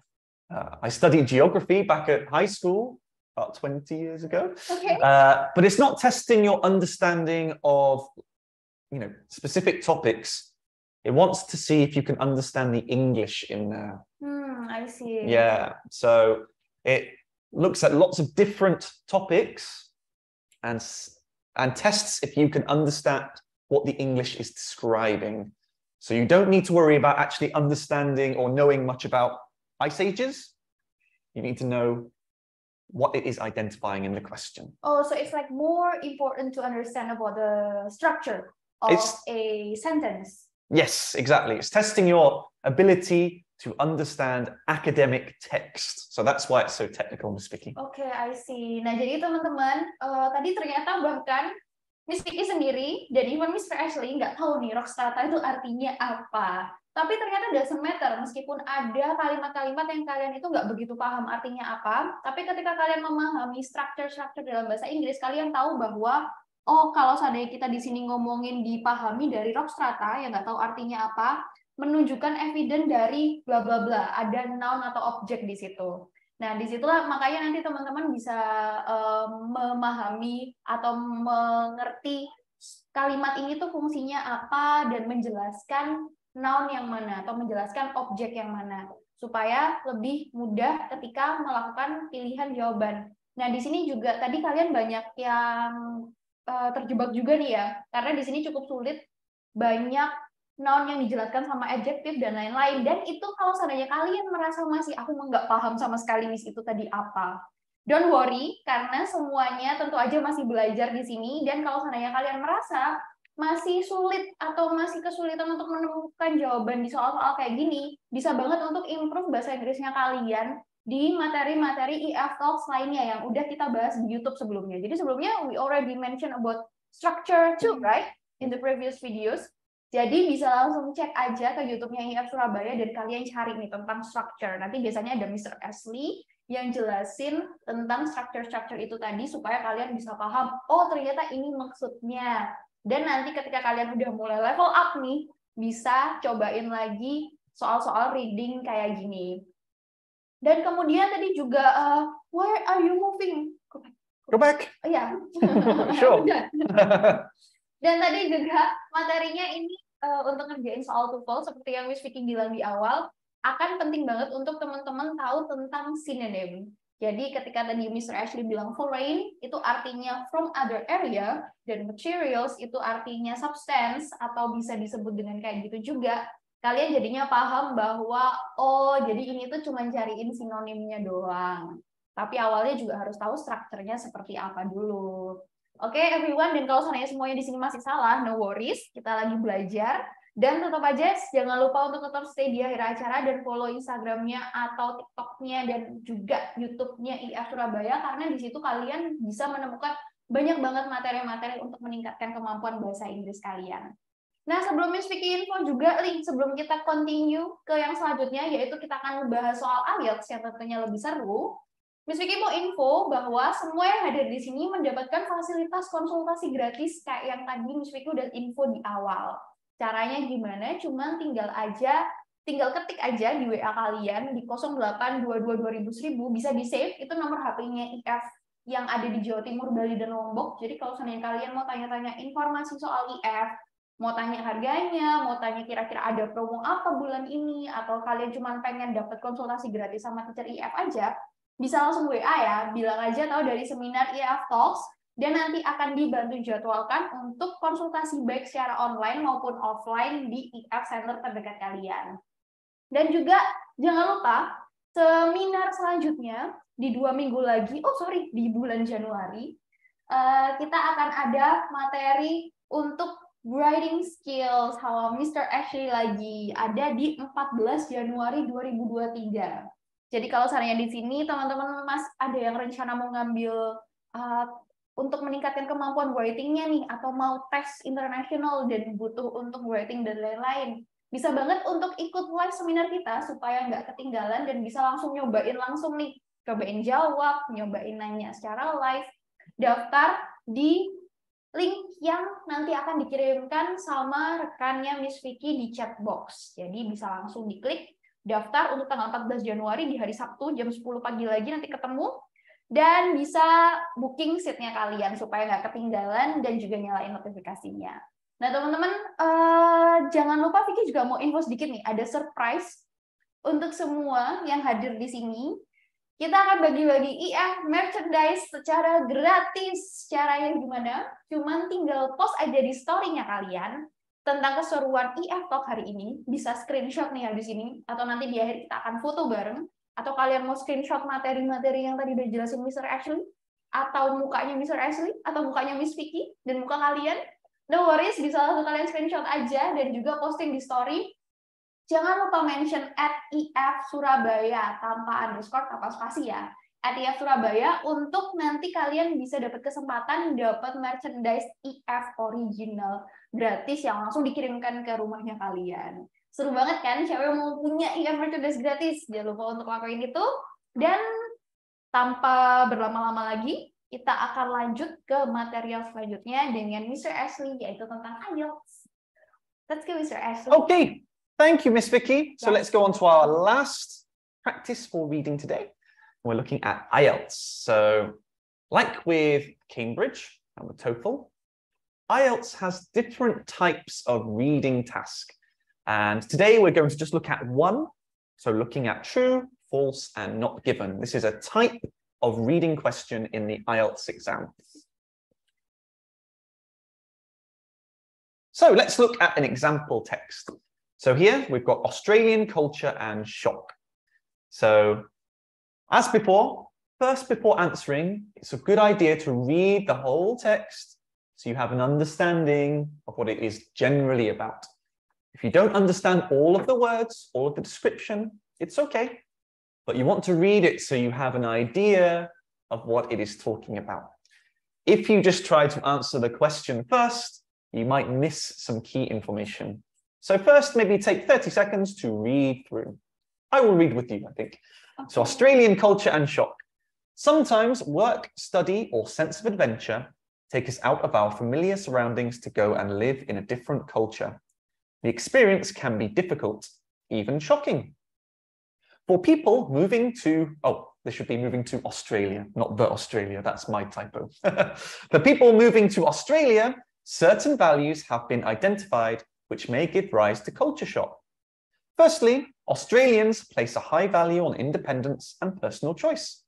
I studied geography back at high school about 20 years ago. But it's not testing your understanding of, you know, specific topics. It wants to see if you can understand the English in there. I see. Yeah, so it looks at lots of different topics and tests if you can understand what the English is describing. So you don't need to worry about actually understanding or knowing much about ice ages. You need to know what it is identifying in the question. Oh, so it's like more important to understand about the structure of a sentence. Yes, exactly. It's testing your ability to understand academic text. So that's why it's so technical, Miss Vicky. Okay, I see. Nah, jadi teman-teman, tadi ternyata bahkan Miss Vicky sendiri dan even Mr. Ashley nggak tahu nih rock strata itu artinya apa. Tapi ternyata doesn't matter, meskipun ada kalimat-kalimat yang kalian itu nggak begitu paham artinya apa, tapi ketika kalian memahami structure-structure dalam bahasa Inggris, kalian tahu bahwa oh, kalau seandainya kita di sini ngomongin dipahami dari rock strata yang nggak tahu artinya apa, menunjukkan evidence dari bla bla bla, ada noun atau objek di situ. Nah, disitulah makanya nanti teman-teman bisa memahami atau mengerti kalimat ini tuh fungsinya apa dan menjelaskan noun yang mana atau menjelaskan objek yang mana supaya lebih mudah ketika melakukan pilihan jawaban. Nah, di sini juga tadi kalian banyak yang terjebak juga nih ya, karena di sini cukup sulit, banyak noun yang dijelaskan sama adjektif dan lain-lain. Dan itu kalau seandainya kalian merasa masih aku nggak paham sama sekali Miss itu tadi apa, don't worry, karena semuanya tentu aja masih belajar di sini. Dan kalau seandainya kalian merasa masih sulit atau masih kesulitan untuk menemukan jawaban di soal-soal kayak gini, bisa banget untuk improve bahasa Inggrisnya kalian di materi-materi IF Talks lainnya yang udah kita bahas di YouTube sebelumnya. Jadi sebelumnya we already mention about structure too, right? In the previous videos. Jadi bisa langsung cek aja ke YouTube-nya IF Surabaya dan kalian cari nih tentang structure. Nanti biasanya ada Mr. Ashley yang jelasin tentang structure-structure itu tadi supaya kalian bisa paham, oh ternyata ini maksudnya. Dan nanti ketika kalian udah mulai level up nih, bisa cobain lagi soal-soal reading kayak gini. Dan kemudian tadi juga, where are you moving? Go back. Iya. Sure. Dan tadi juga materinya ini untuk ngerjain soal TOEFL seperti yang Miss Vicky bilang di awal, akan penting banget untuk teman-teman tahu tentang synonym. Jadi ketika tadi Mr. Ashley bilang foreign, itu artinya from other area, dan materials itu artinya substance, atau bisa disebut dengan kayak gitu juga. Kalian jadinya paham bahwa, oh jadi ini tuh cuma cariin sinonimnya doang. Tapi awalnya juga harus tahu strukturnya seperti apa dulu. Oke, everyone, dan kalau seandainya semuanya di sini masih salah, no worries, kita lagi belajar. Dan tetap aja jangan lupa untuk tetap stay di akhir acara dan follow Instagramnya atau TikToknya dan juga YouTube-nya IF Surabaya, karena di situ kalian bisa menemukan banyak banget materi-materi untuk meningkatkan kemampuan bahasa Inggris kalian. Nah, sebelum Miss Vicky info juga link sebelum kita continue ke yang selanjutnya, yaitu kita akan membahas soal IELTS yang tentunya lebih seru. Miss Vicky mau info bahwa semua yang hadir di sini mendapatkan fasilitas konsultasi gratis kayak yang tadi Miss Vicky udah info di awal. Caranya gimana? Cuman tinggal ketik aja di WA kalian di 08222000 bisa di-save, itu nomor HP-nya IF yang ada di Jawa Timur, Bali, dan Lombok. Jadi kalau seandainya kalian mau tanya-tanya informasi soal IF, mau tanya harganya, mau tanya kira-kira ada promo apa bulan ini, atau kalian cuma pengen dapat konsultasi gratis sama teacher IF aja, bisa langsung WA ya, bilang aja tahu dari seminar IF Talks, dan nanti akan dibantu jadwalkan untuk konsultasi baik secara online maupun offline di IF Center terdekat kalian. Dan juga jangan lupa seminar selanjutnya di 2 minggu lagi, di bulan Januari, kita akan ada materi untuk writing skills sama Mr. Ashley lagi, ada di 14 Januari 2023. Jadi kalau seandainya di sini teman-teman ada yang rencana mau ngambil untuk meningkatkan kemampuan writing-nya nih, atau mau tes internasional dan butuh untuk writing dan lain-lain, bisa banget untuk ikut live seminar kita supaya nggak ketinggalan dan bisa langsung nyobain langsung nih, cobain jawab, nyobain nanya secara live. Daftar di link yang nanti akan dikirimkan sama rekannya Miss Vicky di chat box. Jadi bisa langsung diklik daftar untuk tanggal 14 Januari di hari Sabtu jam 10 pagi lagi nanti ketemu. Dan bisa booking seatnya kalian supaya nggak ketinggalan dan juga nyalain notifikasinya. Nah teman-teman, jangan lupa Vicky juga mau info sedikit nih, ada surprise untuk semua yang hadir di sini. Kita akan bagi-bagi IF merchandise secara gratis. Caranya gimana? Cuman tinggal post aja di story-nya kalian tentang keseruan IF Talk hari ini. Bisa screenshot nih habis ini, atau nanti di akhir kita akan foto bareng. Atau kalian mau screenshot materi-materi yang tadi udah jelasin Mr. Ashley, atau mukanya Mr. Ashley, atau mukanya Miss Vicky, dan muka kalian, no worries, bisa langsung kalian screenshot aja, dan juga posting di story. Jangan lupa mention @IF Surabaya, tanpa underscore, tanpa spasi ya, @IF Surabaya, untuk nanti kalian bisa dapat kesempatan dapat merchandise IF original, gratis, yang langsung dikirimkan ke rumahnya kalian. Seru banget kan, siapa yang mau punya IF merchandise gratis? Jangan lupa untuk lakuin itu. Dan tanpa berlama-lama lagi, kita akan lanjut ke material selanjutnya dengan Mr. Ashley, yaitu tentang IELTS. Let's go, Mr. Ashley. Okay, thank you, Miss Vicky. So Yes. let's go on to our last practice for reading today. We're looking at IELTS. So like with Cambridge and with TOEFL, IELTS has different types of reading task. And today we're going to just look at one. So looking at true, false, and not given. This is a type of reading question in the IELTS exam. So let's look at an example text. So here we've got Australian culture and shock. So as before, first before answering, it's a good idea to read the whole text so you have an understanding of what it is generally about. If you don't understand all of the words, all of the description, it's okay. But you want to read it so you have an idea of what it is talking about. If you just try to answer the question first, you might miss some key information. So first, maybe take 30 seconds to read through. I will read with you, I think. So Australian culture and shock. Sometimes work, study, or sense of adventure take us out of our familiar surroundings to go and live in a different culture. The experience can be difficult, even shocking. For people moving to, they should be moving to Australia, not the Australia, that's my typo. For people moving to Australia, certain values have been identified which may give rise to culture shock. Firstly, Australians place a high value on independence and personal choice.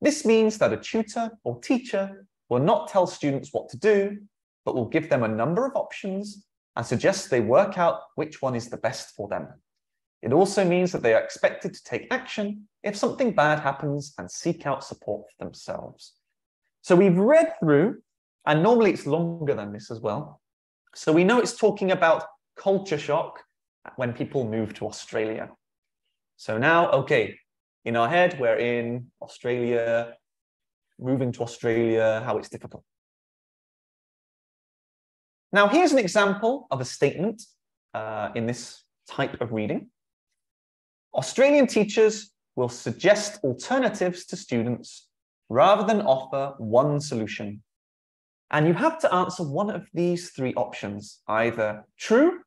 This means that a tutor or teacher will not tell students what to do, but will give them a number of options and suggest they work out which one is the best for them. It also means that they are expected to take action if something bad happens and seek out support for themselves. So we've read through, and normally it's longer than this as well. So we know it's talking about culture shock when people move to Australia. So now, okay, in our head, we're in Australia, moving to Australia, how it's difficult. Now, here's an example of a statement in this type of reading. Australian teachers will suggest alternatives to students rather than offer one solution. And you have to answer one of these three options, either true,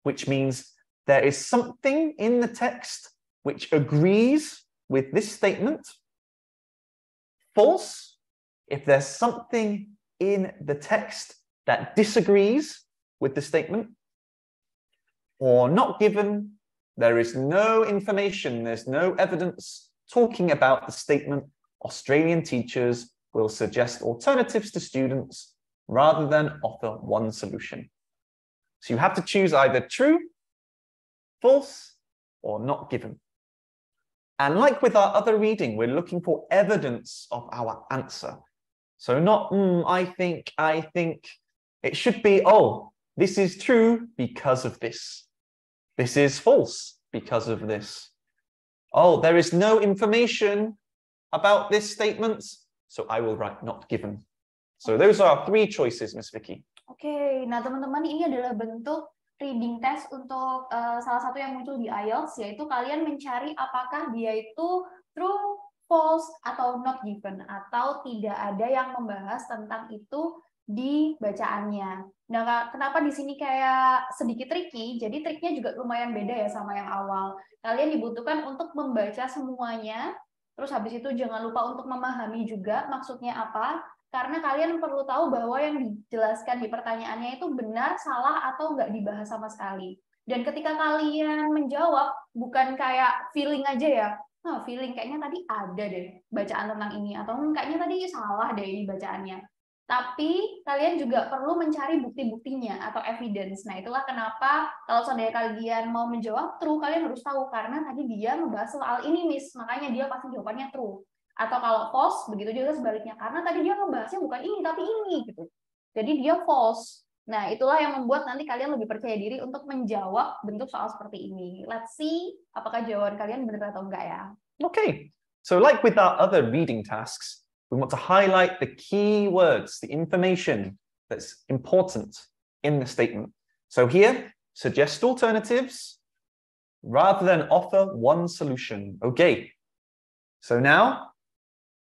which means there is something in the text which agrees with this statement. False, if there's something in the text that disagrees with the statement. Or not given, there is no information, there's no evidence talking about the statement Australian teachers will suggest alternatives to students rather than offer one solution. So you have to choose either true, false, or not given. And like with our other reading, we're looking for evidence of our answer. So not, I think. It should be, this is true because of this. This is false because of this. There is no information about this statement, so I will write not given. So those are our three choices, Miss Vicky. Oke, nah teman-teman, ini adalah bentuk reading test untuk salah satu yang muncul di IELTS, yaitu kalian mencari apakah dia itu true, false, atau not given, atau tidak ada yang membahas tentang itu di bacaannya. Nah, kenapa di sini kayak sedikit tricky? Jadi triknya juga lumayan beda ya sama yang awal. Kalian dibutuhkan untuk membaca semuanya, terus habis itu jangan lupa untuk memahami juga maksudnya apa, karena kalian perlu tahu bahwa yang dijelaskan di pertanyaannya itu benar, salah, atau nggak dibahas sama sekali. Dan ketika kalian menjawab, bukan kayak feeling aja ya, feeling kayaknya tadi ada deh bacaan tentang ini, atau kayaknya tadi salah deh ini bacaannya. Tapi kalian juga perlu mencari bukti-buktinya atau evidence. Nah, itulah kenapa kalau seandainya kalian mau menjawab true, kalian harus tahu karena tadi dia membahas soal ini, Miss. Makanya dia pasti jawabannya true. Atau kalau false, begitu juga sebaliknya. Karena tadi dia membahasnya bukan ini, tapi ini. Gitu. Jadi dia false. Nah, itulah yang membuat nanti kalian lebih percaya diri untuk menjawab bentuk soal seperti ini. Let's see apakah jawaban kalian benar atau enggak ya. Okay, so like with our other reading tasks, we want to highlight the key words, the information that's important in the statement. So here, suggest alternatives rather than offer one solution. Okay, so now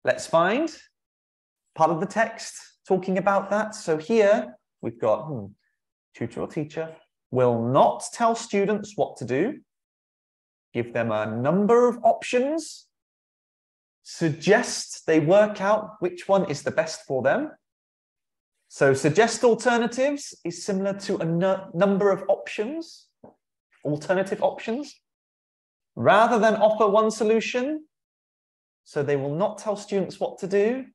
let's find part of the text talking about that. So here we've got tutor or teacher will not tell students what to do, give them a number of options, suggest they work out which one is the best for them. So suggest alternatives is similar to a number of options, alternative options, rather than offer one solution. So they will not tell students what to do.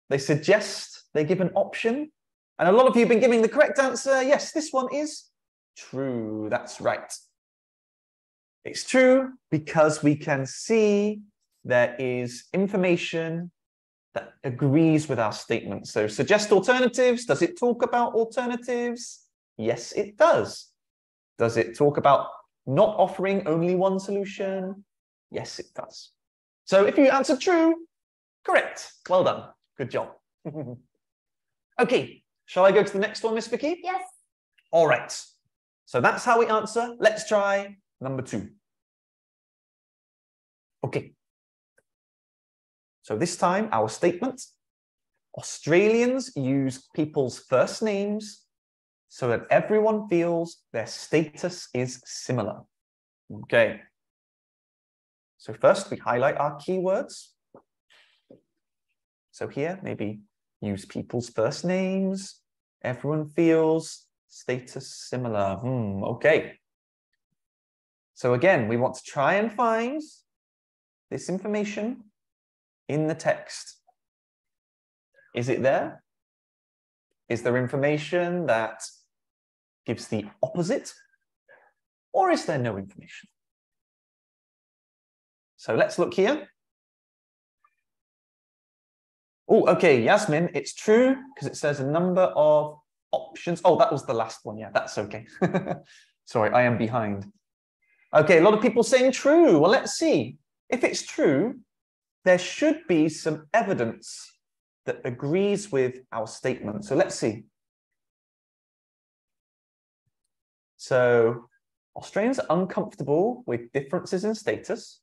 They suggest, they give an option. And a lot of you have been giving the correct answer. Yes, this one is true. That's right. It's true because we can see there is information that agrees with our statement. So suggest alternatives. Does it talk about alternatives? Yes, it does. Does it talk about not offering only one solution? Yes, it does. So if you answer true, correct. Well done. Good job. Okay, shall I go to the next one, Miss Vicky? Yes. All right. So that's how we answer. Let's try number 2. Okay. So this time, our statement, Australians use people's first names so that everyone feels their status is similar. Okay. So first, we highlight our keywords. So here, maybe use people's first names. Everyone feels status similar. Okay. So again, we want to try and find this information in the text. Is it there? Is there information that gives the opposite? Or is there no information? So let's look here. Oh, okay, Yasmin, it's true because it says a number of options. Oh, that was the last one. Yeah, that's okay. Sorry, I am behind. Okay, a lot of people saying true. Well, let's see. If it's true, there should be some evidence that agrees with our statement. So let's see. So Australians are uncomfortable with differences in status.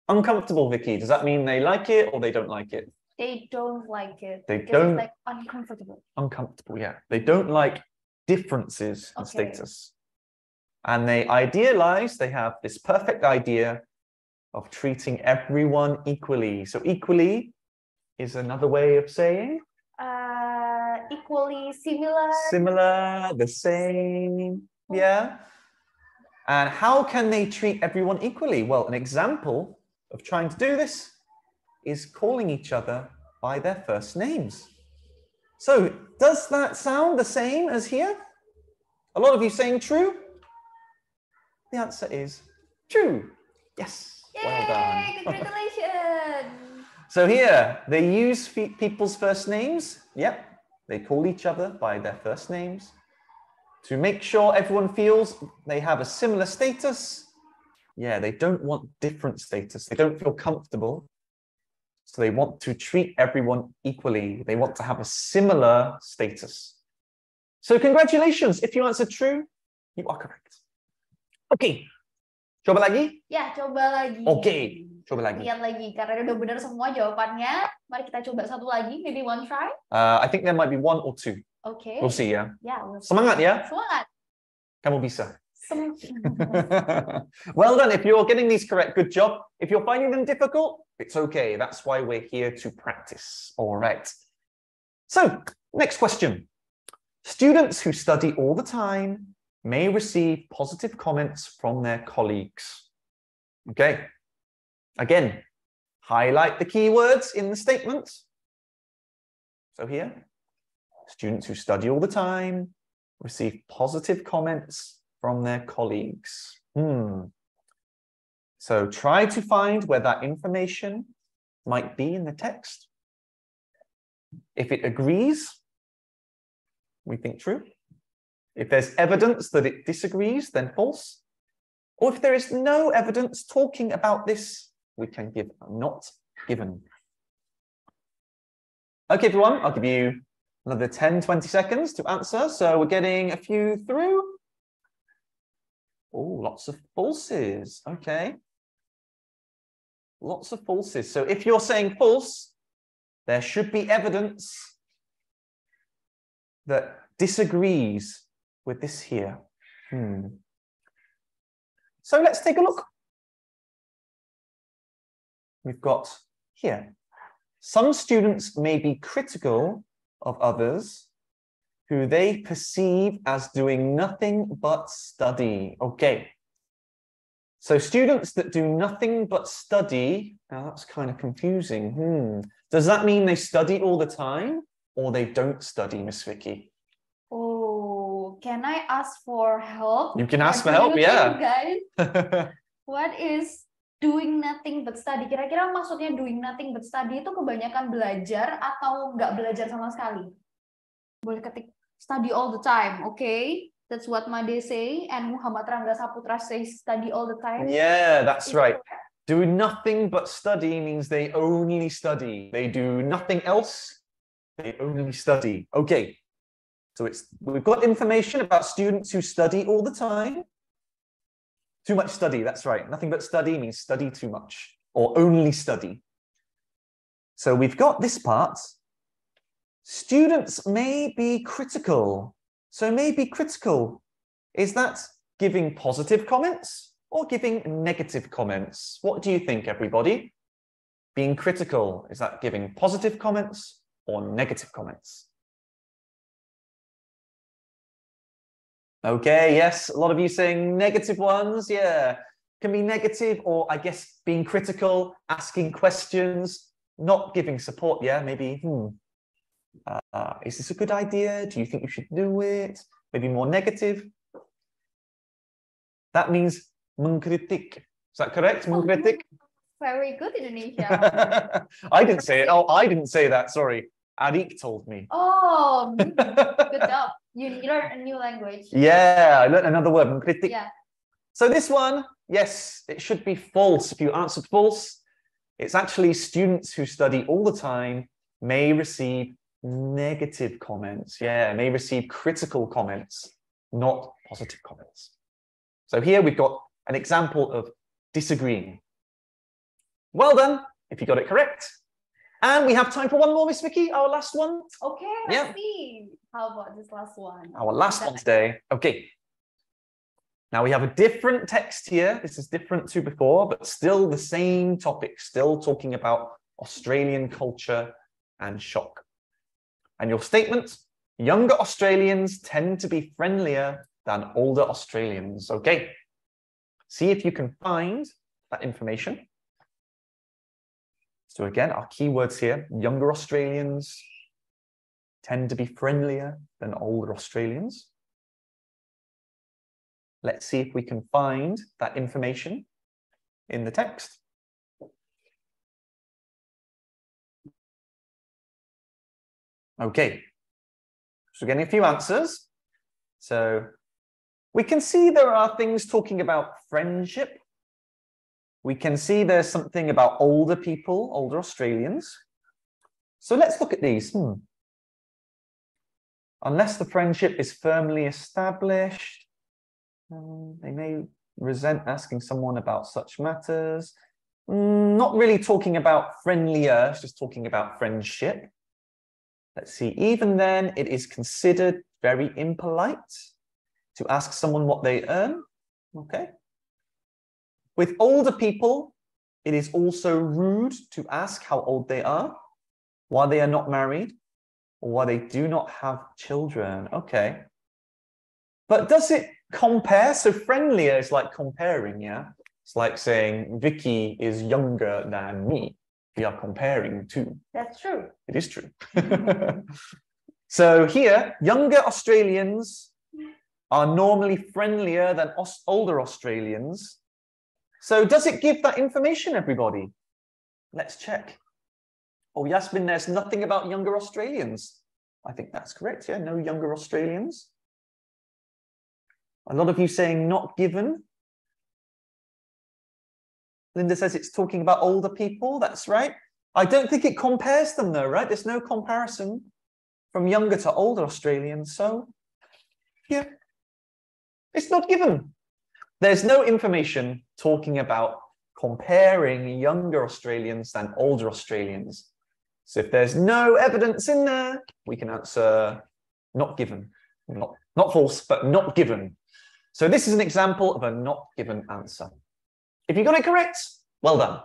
Uncomfortable, Vicky, does that mean they like it or they don't like it? They don't like it. They because don't. It's like uncomfortable. Uncomfortable, yeah. They don't like differences in status. And they idealize, they have this perfect idea of treating everyone equally. So equally is another way of saying? Equally, similar. Similar, the same, yeah. And how can they treat everyone equally? Well, an example of trying to do this is calling each other by their first names. So does that sound the same as here? A lot of you saying true? The answer is true. Yes. Yay, well done. Congratulations. So here, they use people's first names. Yep. They call each other by their first names to make sure everyone feels they have a similar status. Yeah, they don't want different status. They don't feel comfortable. So they want to treat everyone equally. They want to have a similar status. So congratulations. If you answered true, you are correct. Okay. Coba lagi? Ya, coba lagi. Oke, coba lagi. Lihat lagi, karena udah benar semua jawabannya. Mari kita coba satu lagi, maybe one try. I think there might be 1 or 2. Okay. We'll see, ya. Yeah, we'll see. Semangat ya. Semangat. Kamu bisa. Well done. If you're getting these correct, good job. If you're finding them difficult, it's okay. That's why we're here to practice. All right. So, next question. Students who study all the time may receive positive comments from their colleagues. Okay. Again, highlight the keywords in the statement. So here, students who study all the time receive positive comments from their colleagues. So try to find where that information might be in the text. If it agrees, we think true. If there's evidence that it disagrees, then false. Or if there is no evidence talking about this, we can give not given. Okay, everyone, I'll give you another 10, 20 seconds to answer. So we're getting a few through. Oh, lots of falses. Okay. Lots of falses. So if you're saying false, there should be evidence that disagrees with this here. So let's take a look. We've got here. Some students may be critical of others who they perceive as doing nothing but study. Okay. So students that do nothing but study, now that's kind of confusing. Does that mean they study all the time or they don't study, Miss Vicky? Oh, can I ask for help? You can ask for help, yeah. Guys? What is doing nothing but study? Kira-kira maksudnya doing nothing but study itu kebanyakan belajar atau nggak belajar sama sekali? Boleh ketik study all the time, okay? That's what Made say, and Muhammad Rangga Saputra says study all the time. Yeah, that's right. Do nothing but study means they only study. They do nothing else. They only study. Okay. So we've got information about students who study all the time. Too much study, that's right. Nothing but study means study too much or only study. So we've got this part. Students may be critical. So may be critical. Is that giving positive comments or giving negative comments? What do you think, everybody? Being critical, is that giving positive comments or negative comments? Okay, yes, a lot of you saying negative ones, yeah. Can be negative, or I guess being critical, asking questions, not giving support, yeah, maybe, is this a good idea? Do you think you should do it? Maybe more negative. That means mengkritik. Is that correct? Mengkritik? Very good, Indonesia. I didn't say it. Oh, I didn't say that, sorry. Arik told me. Oh, good job. You learned a new language. Yeah, I learned another word, mengkritik. Yeah. So this one, yes, it should be false. If you answered false, it's actually students who study all the time may receive negative comments. Yeah, may receive critical comments, not positive comments. So here we've got an example of disagreeing. Well done, if you got it correct. And we have time for one more, Miss Vicky, our last one. Okay, let's see. How about this last one? Our last one today. Okay. Now we have a different text here. This is different to before, but still the same topic, still talking about Australian culture and shock. And your statement, younger Australians tend to be friendlier than older Australians. Okay. See if you can find that information. So again, our keywords here, younger Australians tend to be friendlier than older Australians. Let's see if we can find that information in the text. Okay, so getting a few answers. So we can see there are things talking about friendship. We can see there's something about older people, older Australians. So let's look at these. Unless the friendship is firmly established, they may resent asking someone about such matters. Not really talking about friendlier, it's just talking about friendship. Let's see, even then, it is considered very impolite to ask someone what they earn. Okay. With older people, it is also rude to ask how old they are, why they are not married, or why they do not have children. Okay. But does it compare? So friendlier is like comparing, yeah? It's like saying Vicky is younger than me. We are comparing two. That's true. It is true. So here, younger Australians are normally friendlier than older Australians. So does it give that information, everybody? Let's check. Oh, Yasmin, there's nothing about younger Australians. I think that's correct, yeah, no younger Australians. A lot of you saying not given. Linda says it's talking about older people, that's right. I don't think it compares them though, right? There's no comparison from younger to older Australians, so yeah, it's not given. There's no information talking about comparing younger Australians than older Australians. So if there's no evidence in there, we can answer not given. Not false, but not given. So this is an example of a not given answer. If you got it correct, well done.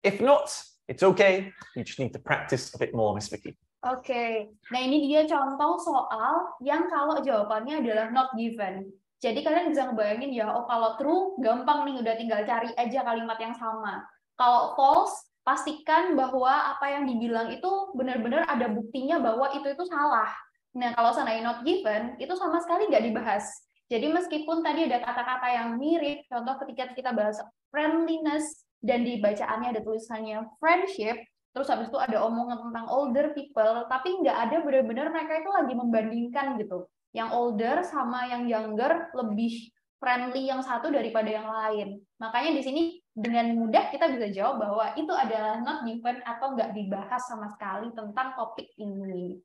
If not, it's okay. You just need to practice a bit more, Miss Vicky. Oke, nah ini dia contoh soal yang kalau jawabannya adalah not given. Jadi kalian bisa ngebayangin ya, oh kalau true gampang nih, udah tinggal cari aja kalimat yang sama. Kalau false, pastikan bahwa apa yang dibilang itu benar-benar ada buktinya bahwa itu salah. Nah kalau seandainya not given, itu sama sekali nggak dibahas. Jadi meskipun tadi ada kata-kata yang mirip, contoh ketika kita bahas friendliness dan di bacaannya ada tulisannya friendship, terus habis itu ada omongan tentang older people, tapi nggak ada benar-benar mereka itu lagi membandingkan gitu. Yang older sama yang younger lebih friendly yang satu daripada yang lain. Makanya di sini dengan mudah kita bisa jawab bahwa itu adalah not given atau nggak dibahas sama sekali tentang topik ini.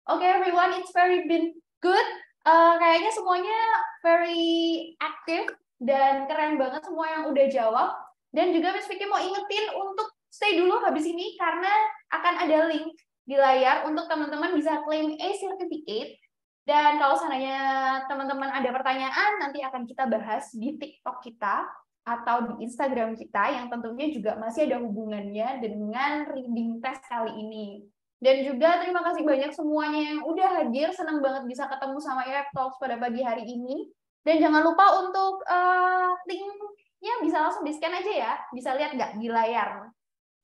Oke, everyone, it's very been good. Kayaknya semuanya very active dan keren banget semua yang udah jawab. Dan juga Miss Vicky mau ingetin untuk stay dulu habis ini karena akan ada link di layar untuk teman-teman bisa claim certificate. Dan kalau seandainya teman-teman ada pertanyaan, nanti akan kita bahas di TikTok kita atau di Instagram kita yang tentunya juga masih ada hubungannya dengan reading test kali ini. Dan juga terima kasih banyak semuanya yang udah hadir, senang banget bisa ketemu sama IF Talks pada pagi hari ini. Dan jangan lupa untuk linknya bisa langsung di-scan aja ya, bisa lihat nggak di layar.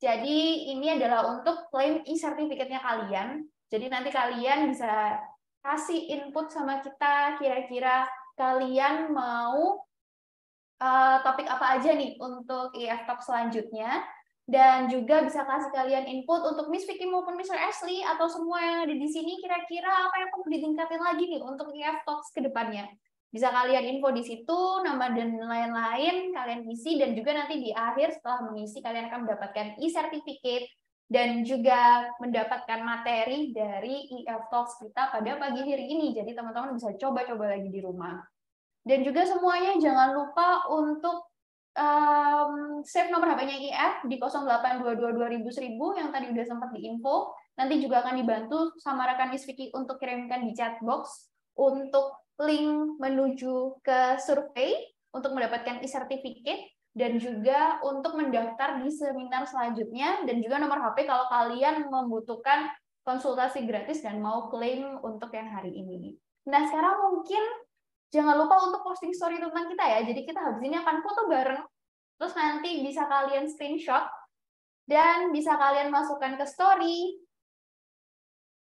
Jadi ini adalah untuk claim e-sertifikatnya kalian. Jadi nanti kalian bisa kasih input sama kita, kira-kira kalian mau topik apa aja nih untuk IF Talk selanjutnya. Dan juga bisa kasih kalian input untuk Miss Vicky maupun Mr. Ashley atau semua yang ada di sini, kira-kira apa yang perlu ditingkatin lagi nih untuk IF Talks ke depannya. Bisa kalian info di situ, nama dan lain-lain, kalian isi, dan juga nanti di akhir setelah mengisi, kalian akan mendapatkan e-certificate dan juga mendapatkan materi dari IF Talks kita pada pagi hari ini. Jadi teman-teman bisa coba-coba lagi di rumah. Dan juga semuanya jangan lupa untuk save nomor HP-nya IF di 08222000 yang tadi udah sempat diinfo. Nanti juga akan dibantu sama rekan Miss Vicky untuk kirimkan di chat box untuk link menuju ke survei untuk mendapatkan e-certificate dan juga untuk mendaftar di seminar selanjutnya dan juga nomor HP kalau kalian membutuhkan konsultasi gratis dan mau klaim untuk yang hari ini. Nah, sekarang mungkin jangan lupa untuk posting story tentang kita ya. Jadi kita habis ini akan foto bareng. Terus nanti bisa kalian screenshot dan bisa kalian masukkan ke story.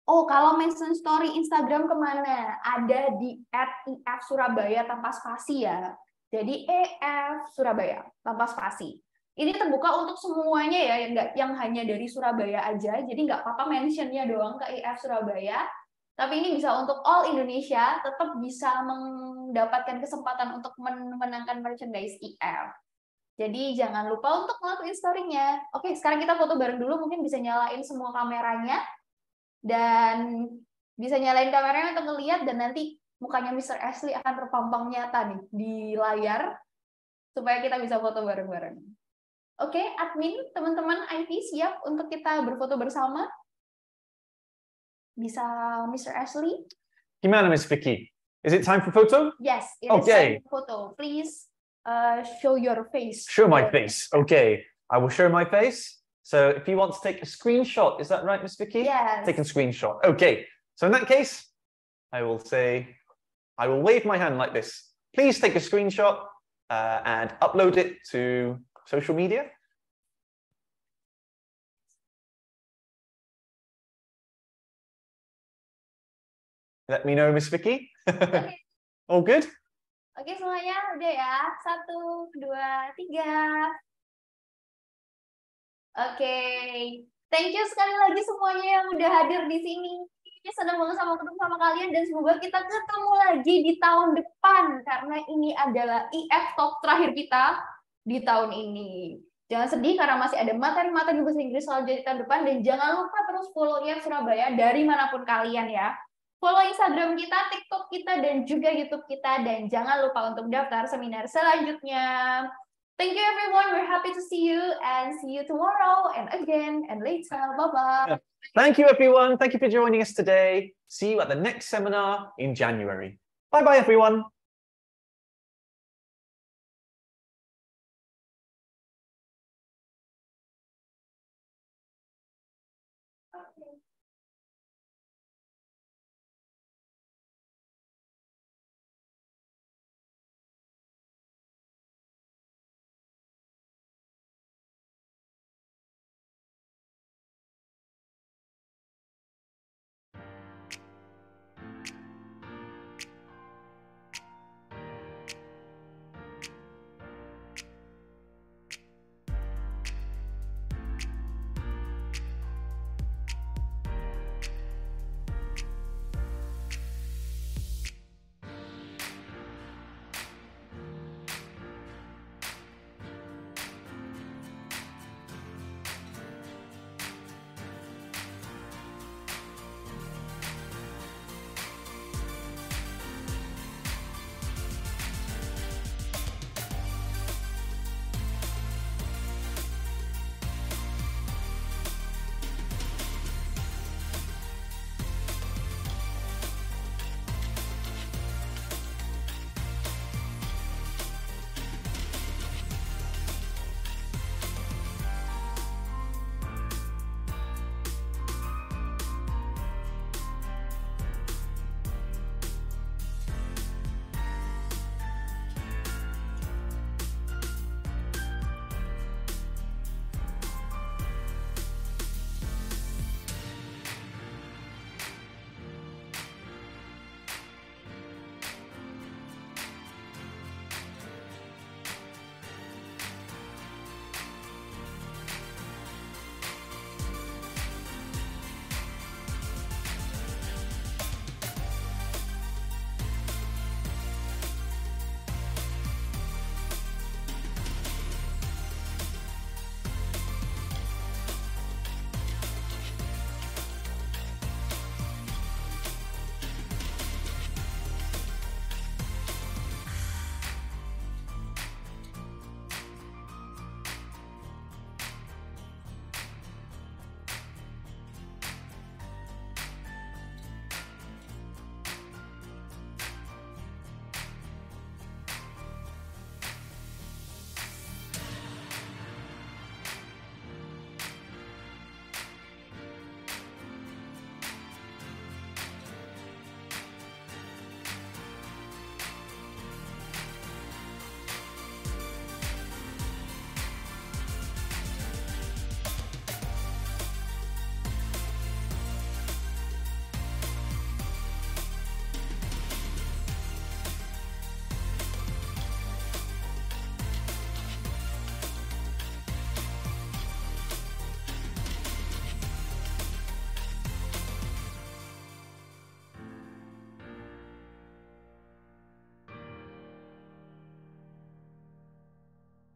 Oh, kalau mention story Instagram kemana? Ada di @if_surabaya tanpa spasi ya. Jadi EF Surabaya tanpa spasi. Ini terbuka untuk semuanya ya, yang hanya dari Surabaya aja. Jadi nggak apa-apa mentionnya doang ke EF Surabaya. Tapi ini bisa untuk all Indonesia, tetap bisa mendapatkan kesempatan untuk memenangkan merchandise IF. Jadi jangan lupa untuk ngelakuin story-nya. Oke, sekarang kita foto bareng dulu, mungkin bisa nyalain semua kameranya. Dan bisa nyalain kameranya untuk ngeliat, dan nanti mukanya Mr. Ashley akan terpampang nyata nih di layar, supaya kita bisa foto bareng-bareng. Oke, admin, teman-teman IT siap untuk kita berfoto bersama? Bisa Mr. Ashley? Gimana, Miss Vicky? Is it time for photo? Yes, it is time for photo. Please show your face. Show my face. Okay, I will show my face. So if you want to take a screenshot, is that right, Miss Vicky? Yes. Take a screenshot. Okay, so in that case, I will wave my hand like this. Please take a screenshot and upload it to social media. Let me know, Miss Vicky. Okay. All good? Oke, semuanya udah ya. 1, 2, 3. Oke. Thank you sekali lagi semuanya yang udah hadir di sini. Senang banget ketemu sama kalian dan semoga kita ketemu lagi di tahun depan karena ini adalah IF Talk terakhir kita di tahun ini. Jangan sedih karena masih ada materi-materi bahasa Inggris selanjutnya di tahun depan dan jangan lupa terus follow IF Surabaya dari manapun kalian ya. Follow Instagram kita, TikTok kita, dan juga YouTube kita. Dan jangan lupa untuk daftar seminar selanjutnya. Thank you everyone. We're happy to see you and see you tomorrow and again and later. Bye-bye. Thank you everyone. Thank you for joining us today. See you at the next seminar in January. Bye-bye everyone.